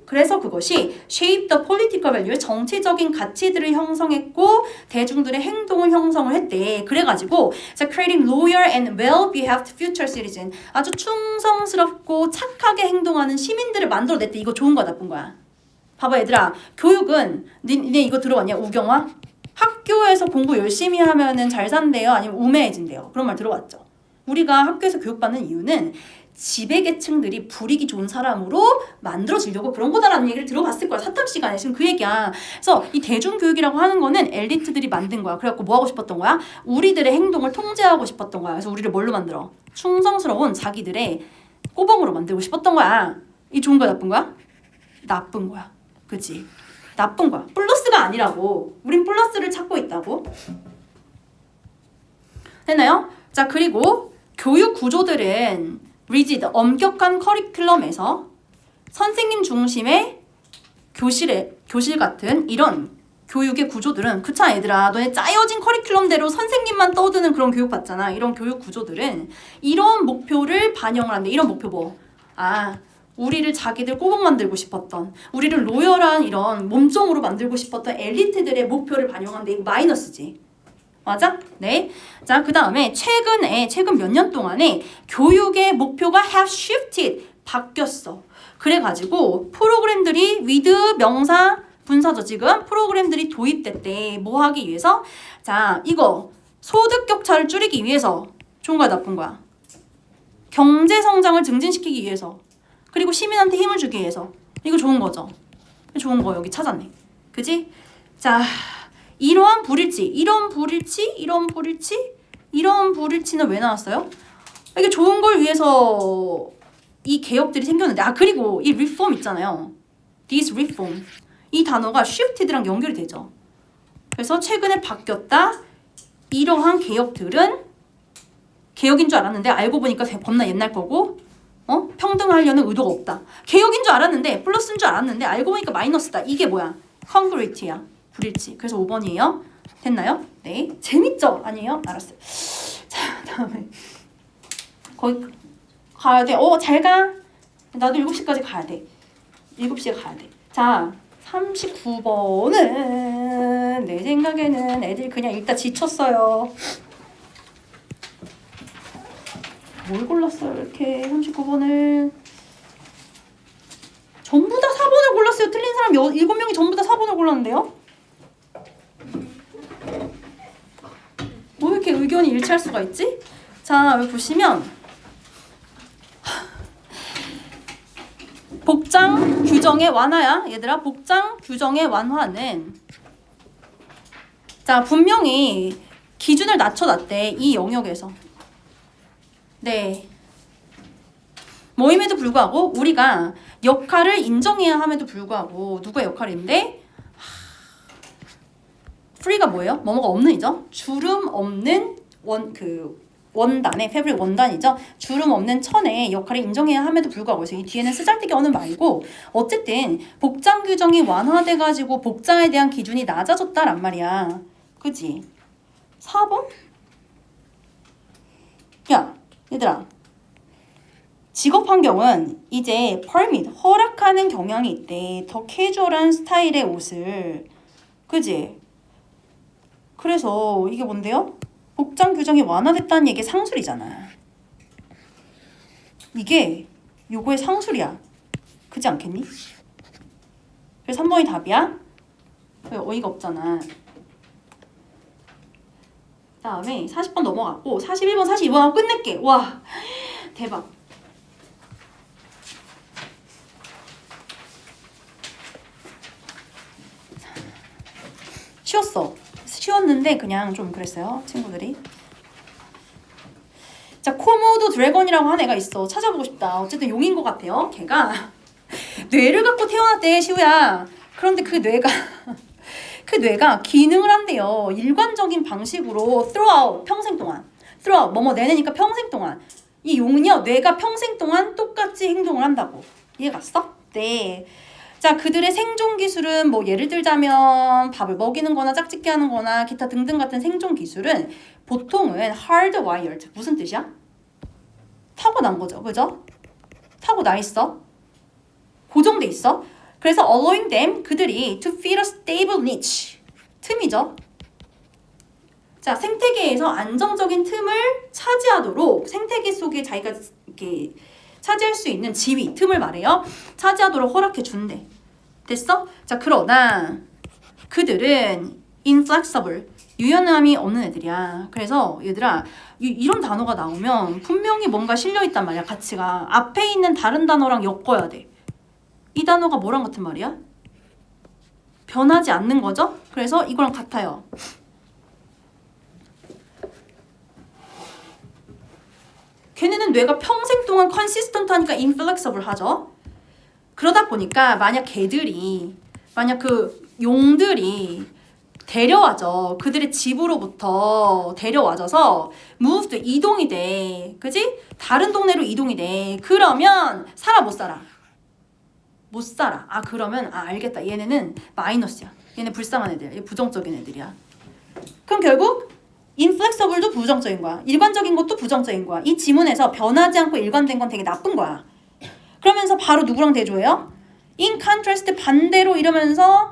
Speaker 1: 그래서 그것이 shape the political value, 정치적인 가치들을 형성했고 대중들의 행동을 형성을 했대. 그래가지고 자, creating loyal and well-behaved future citizen, 아주 충성스럽고 착하게 행동하는 시민들을 만들어냈대. 이거 좋은 거야, 나쁜 거야? 봐봐 얘들아, 교육은 니네 이거 들어봤냐? 우경화? 학교에서 공부 열심히 하면은 잘 산대요? 아니면 우매해진대요? 그런 말 들어봤죠? 우리가 학교에서 교육받는 이유는 지배계층들이 불이기 좋은 사람으로 만들어지려고 그런 거다라는 얘기를 들어봤을 거야. 사탐 시간에 지금 그 얘기야. 그래서 이 대중교육이라고 하는 거는 엘리트들이 만든 거야. 그래갖고 뭐 하고 싶었던 거야? 우리들의 행동을 통제하고 싶었던 거야. 그래서 우리를 뭘로 만들어? 충성스러운 자기들의 꼬봉으로 만들고 싶었던 거야. 이 좋은 거야, 나쁜 거야? 나쁜 거야. 그치? 나쁜 거야. 플러스가 아니라고. 우린 플러스를 찾고 있다고. 됐나요? 자, 그리고 교육 구조들은 rigid, 엄격한 커리큘럼에서 선생님 중심의 교실 같은 이런 교육의 구조들은, 그렇잖아 얘들아. 너네 짜여진 커리큘럼대로 선생님만 떠드는 그런 교육 받잖아. 이런 교육 구조들은 이런 목표를 반영을 한대. 이런 목표 뭐? 우리를 자기들 꼬박 만들고 싶었던, 우리를 로열한 이런 몸종으로 만들고 싶었던 엘리트들의 목표를 반영한대. 이거 마이너스지. 맞아? 네. 자, 그 다음에 최근 몇 년 동안에 교육의 목표가 have shifted, 바뀌었어. 그래가지고 프로그램들이 with 명사 분사죠. 지금 프로그램들이 도입됐대. 뭐 하기 위해서? 자, 이거 소득 격차를 줄이기 위해서. 좋은 거야, 나쁜 거야? 경제 성장을 증진시키기 위해서. 그리고 시민한테 힘을 주기 위해서. 이거 좋은 거죠. 좋은 거 여기 찾았네. 그지? 자, 이러한 불일치, 이런 불일치는 왜 나왔어요? 이게 좋은 걸 위해서 이 개혁들이 생겼는데, 그리고 이 reform 있잖아요. This reform, 이 단어가 shifted랑 연결이 되죠. 그래서 최근에 바뀌었다. 이러한 개혁들은 개혁인 줄 알았는데 알고 보니까 겁나 옛날 거고, 평등하려는 의도가 없다. 개혁인 줄 알았는데, 플러스인 줄 알았는데 알고 보니까 마이너스다. 이게 뭐야? congruity야. 불일치. 그래서 5번이에요. 됐나요? 네. 재밌죠? 아니에요? 알았어요. 자, 다음에 거기 가야 돼. 잘 가. 나도 7시까지 가야 돼. 7시에 가야 돼. 자, 39번은 내 생각에는 애들이 그냥 읽다 지쳤어요. 뭘 골랐어요? 이렇게 39번을 전부 다 4번을 골랐어요. 틀린 사람 7명이 전부 다 4번을 골랐는데요. 뭐 이렇게 의견이 일치할 수가 있지? 자, 여기 보시면 복장 규정의 완화야. 얘들아, 복장 규정의 완화는 자, 분명히 기준을 낮춰놨대. 이 영역에서. 네. 뭐임에도 불구하고 우리가 역할을 인정해야 함에도 불구하고 누구의 역할인데 free가 뭐예요? 뭐뭐가 없는이죠. 주름 없는 원단의 패브릭 원단이죠. 주름 없는 천의 역할을 인정해야 함에도 불구하고 그래서 이 뒤에는 쓰잘데기 없는 말이고 어쨌든 복장 규정이 완화돼가지고 복장에 대한 기준이 낮아졌다란 말이야. 그지? 4번? 야 얘들아 직업 환경은 이제 permit 허락하는 경향이 있대. 더 캐주얼한 스타일의 옷을 그지? 그래서 이게 뭔데요? 복장 규정이 완화됐다는 얘기의 상술이잖아. 이게 요거의 상술이야. 그지 않겠니? 그래서 3번이 답이야. 어이가 없잖아. 다음에 40번 넘어갔고 41번 42번 하고 끝낼게. 와 대박. 쉬웠는데 그냥 좀 그랬어요 친구들이. 자 코모도 드래곤이라고 한 애가 있어. 찾아보고 싶다. 어쨌든 용인 것 같아요. 걔가 뇌를 갖고 태어났대 시우야. 그런데 그 뇌가 기능을 한대요. 일관적인 방식으로 throughout 평생 동안 throughout 뭐뭐 내내니까 평생 동안 이 용은요 뇌가 평생 동안 똑같이 행동을 한다고. 이해 갔어? 네. 자 그들의 생존 기술은 뭐 예를 들자면 밥을 먹이는 거나 짝짓기 하는 거나 기타 등등 같은 생존 기술은 보통은 hardwired 무슨 뜻이야? 타고난 거죠. 그죠? 타고나 있어. 고정돼 있어. 그래서 allowing them 그들이 to fit a stable niche 틈이죠. 자 생태계에서 안정적인 틈을 차지하도록 생태계 속에 자기가 이렇게 차지할 수 있는 지위 틈을 말해요. 차지하도록 허락해 준대. 됐어? 자 그러나 그들은 inflexible 유연함이 없는 애들이야. 그래서 얘들아 이런 단어가 나오면 분명히 뭔가 실려있단 말이야. 가치가 앞에 있는 다른 단어랑 엮어야 돼. 이 단어가 뭐랑 같은 말이야? 변하지 않는 거죠? 그래서 이거랑 같아요. 걔네는 뇌가 평생 동안 컨시스턴트하니까 inflexible 하죠. 그러다 보니까 만약 그 용들이 데려와져. 그들의 집으로부터 데려와져서 moved 이동이 돼. 그지? 다른 동네로 이동이 돼. 그러면 살아 못 살아? 못 살아. 아 그러면 알겠다. 얘네는 마이너스야. 얘네 불쌍한 애들. 얘 부정적인 애들이야. 그럼 결국 inflexible도 부정적인 거야. 일관적인 것도 부정적인 거야. 이 지문에서 변하지 않고 일관된 건 되게 나쁜 거야. 그러면서 바로 누구랑 대조해요? in contrast 반대로 이러면서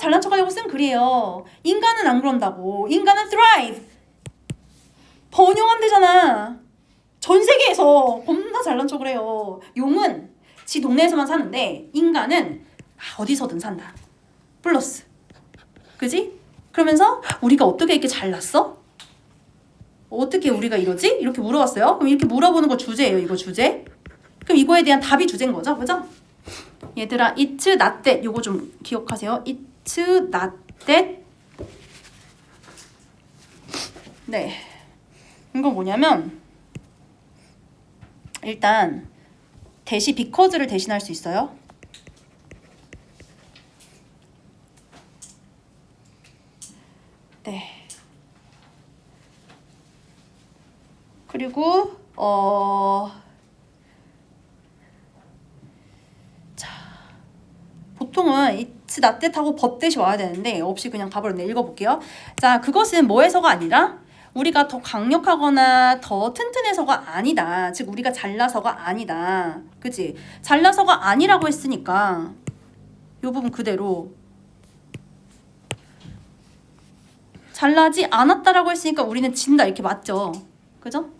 Speaker 1: 잘난 척하려고 쓴 글이에요. 인간은 안 그런다고. 인간은 thrive. 번영한대잖아. 전 세계에서 겁나 잘난 척을 해요. 용은 지 동네에서만 사는데 인간은 어디서든 산다. 플러스. 그지? 그러면서 우리가 어떻게 이렇게 잘났어? 어떻게 우리가 이러지? 이렇게 물어봤어요. 그럼 이렇게 물어보는 거 주제예요. 이거 주제. 그럼 이거에 대한 답이 주제인 거죠. 그죠? 얘들아 it's not that 요거 좀 기억하세요. it's not that 네 이건 뭐냐면 일단 대시 because를 대신할 수 있어요. 네 그리고 보통은 it's not that 하고 but that이 와야 되는데 없이 그냥 가버렸네. 읽어볼게요. 자, 그것은 뭐해서가 아니라 우리가 더 강력하거나 더 튼튼해서가 아니다. 즉 우리가 잘나서가 아니다. 그치? 잘나서가 아니라고 했으니까 이 부분 그대로 잘나지 않았다라고 했으니까 우리는 진다 이렇게 맞죠? 그죠?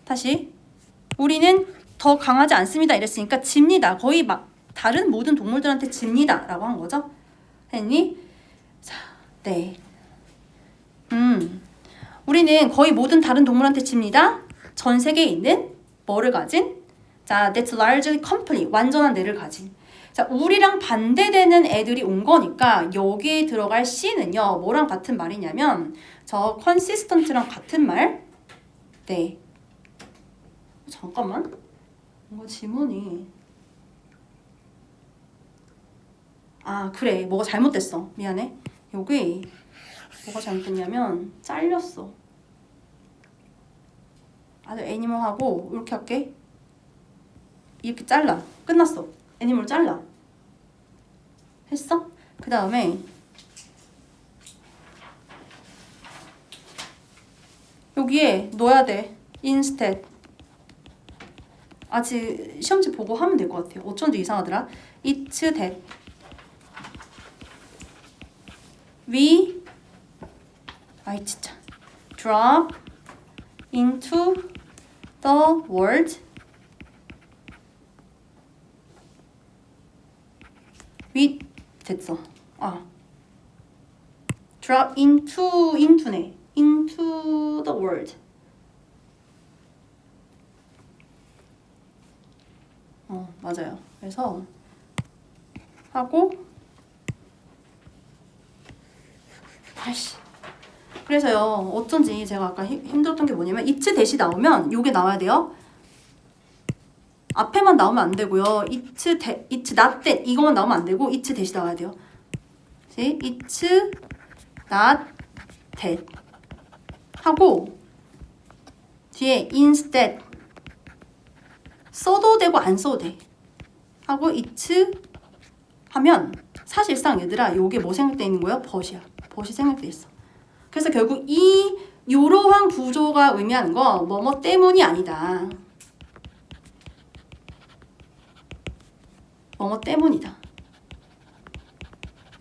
Speaker 1: 다시 우리는 더 강하지 않습니다 이랬으니까 집니다. 거의 막 다른 모든 동물들한테 집니다 라고 한 거죠. 했니? 자, 네. 우리는 거의 모든 다른 동물한테 집니다. 전 세계에 있는 뭐를 가진? 자, that's largely complete. 완전한 뇌를 가진. 자, 우리랑 반대되는 애들이 온 거니까 여기에 들어갈 C는요. 뭐랑 같은 말이냐면 저 consistent랑 같은 말. 네. 잠깐만. 뭔가 지문이 그래 뭐가 잘못됐어. 미안해. 여기 뭐가 잘못됐냐면 잘렸어. 애니멀하고 이렇게 할게. 이렇게 잘라. 끝났어. 애니멀 잘라. 했어? 그 다음에 여기에 넣어야 돼. instead. 아직 시험지 보고 하면 될 것 같아요. 어쩐지 이상하더라. It's that we 진짜 drop into the world with 됐어. drop into네. into the world. 맞아요. 그래서 하고 그래서요. 어쩐지 제가 아까 힘들었던 게 뭐냐면 it's that이 나오면 요게 나와야 돼요. 앞에만 나오면 안 되고요. it's not that 이거만 나오면 안 되고 it's that이 나와야 돼요. it's not that 하고 뒤에 instead 써도 되고 안 써도 돼. 하고 it's 하면 사실상 얘들아 요게 뭐 생략돼 있는 거예요? 벗이야. 벗이 생략돼 있어. 그래서 결국 이러한 구조가 의미하는 거 뭐뭐 때문이 아니다. 뭐뭐 때문이다.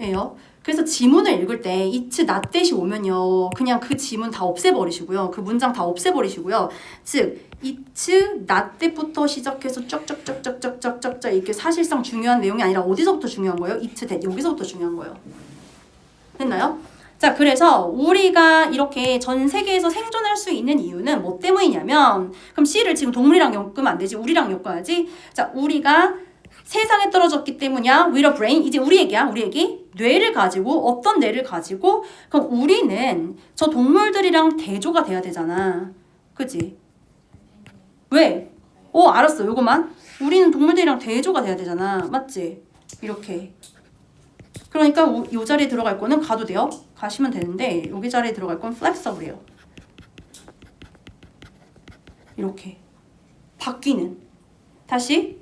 Speaker 1: 예요. 그래서 지문을 읽을 때 it's not that이 오면요. 그냥 그 지문 다 없애버리시고요. 그 문장 다 없애버리시고요. 즉 it's not that부터 시작해서 쩍쩍쩍쩍쩍쩍쩍 이렇게 사실상 중요한 내용이 아니라 어디서부터 중요한 거예요? it's that 여기서부터 중요한 거예요. 됐나요? 자, 그래서 우리가 이렇게 전 세계에서 생존할 수 있는 이유는 뭐 때문이냐면 그럼 C를 지금 동물이랑 엮으면 안 되지. 우리랑 엮어야지. 자, 우리가 세상에 떨어졌기 때문이야. with a brain. 이제 우리 얘기야. 우리 얘기. 뇌를 가지고 어떤 뇌를 가지고 그럼 우리는 저 동물들이랑 대조가 돼야 되잖아. 그치? 왜? 알았어. 요거만. 우리는 동물들이랑 대조가 돼야 되잖아. 맞지? 이렇게. 그러니까 요 자리에 들어갈 거는 가도 돼요. 가시면 되는데 여기 자리에 들어갈 건 flexible이에요. 이렇게. 바뀌는. 다시.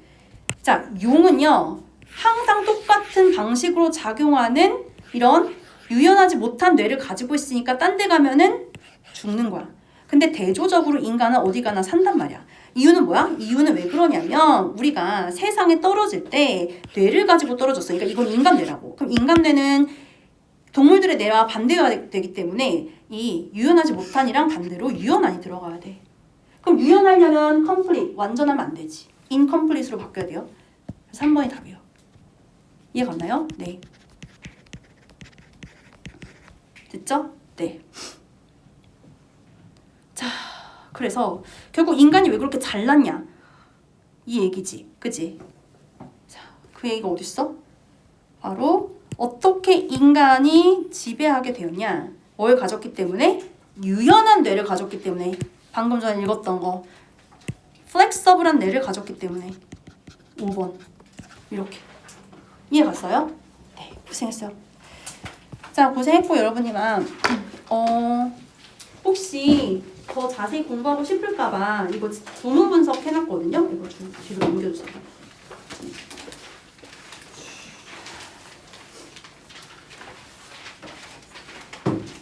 Speaker 1: 자, 용은요. 항상 똑같은 방식으로 작용하는 이런 유연하지 못한 뇌를 가지고 있으니까 딴 데 가면은 죽는 거야. 근데 대조적으로 인간은 어디 가나 산단 말이야. 이유는 뭐야? 이유는 왜 그러냐면 우리가 세상에 떨어질 때 뇌를 가지고 떨어졌어. 그러니까 이건 인간 뇌라고. 그럼 인간 뇌는 동물들의 뇌와 반대가 되기 때문에 이 유연하지 못한이랑 반대로 유연한이 들어가야 돼. 그럼 유연하려면 complete, 완전하면 안 되지. incomplete로 바뀌어야 돼요. 그래서 3번이 답이에요. 이해 갔나요? 네. 됐죠? 네. 자, 그래서 결국 인간이 왜 그렇게 잘났냐? 이 얘기지. 그치? 자, 그 얘기가 어딨어? 바로 어떻게 인간이 지배하게 되었냐? 뭘 가졌기 때문에? 유연한 뇌를 가졌기 때문에. 방금 전에 읽었던 거. 플렉서블한 뇌를 가졌기 때문에. 5번. 이렇게. 이해 갔어요? 네, 고생했어요. 자, 고생했고 여러분이만 혹시 더 자세히 공부하고 싶을까봐 이거 구문 분석 해놨거든요. 이거 뒤로 넘겨주세요.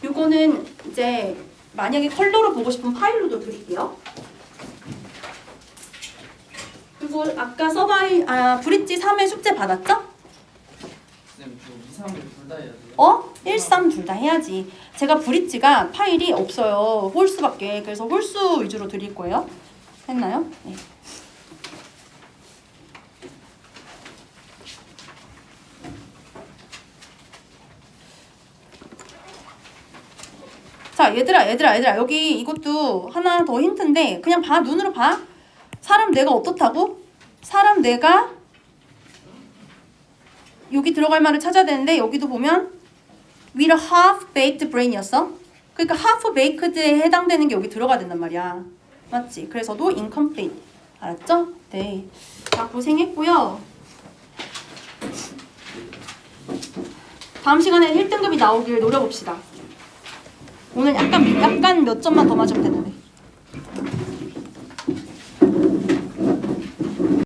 Speaker 1: 이거는 이제 만약에 컬러로 보고 싶은 파일로도 드릴게요. 그리고 아까 브릿지 3회 숙제 받았죠?
Speaker 5: 쌤, 저 2, 3을 둘 다 해야 돼요?
Speaker 1: 1, 3 둘 다 해야지. 제가 브릿지가 파일이 없어요. 홀수밖에. 그래서 홀수 위주로 드릴 거예요. 했나요? 네. 자, 얘들아. 여기 이것도 하나 더 힌트인데 그냥 봐. 눈으로 봐. 사람 뇌가 어떻다고? 사람 뇌가 여기 들어갈 말을 찾아야 되는데 여기도 보면 with a half-baked brain이었어. 그러니까 half-baked에 해당되는 게 여기 들어가야 된단 말이야. 맞지? 그래서도 incomplete 알았죠? 네. 자, 고생했고요. 다음 시간에 1등급이 나오길 노려봅시다. 오늘 약간 몇 점만 더 맞으면 되는데.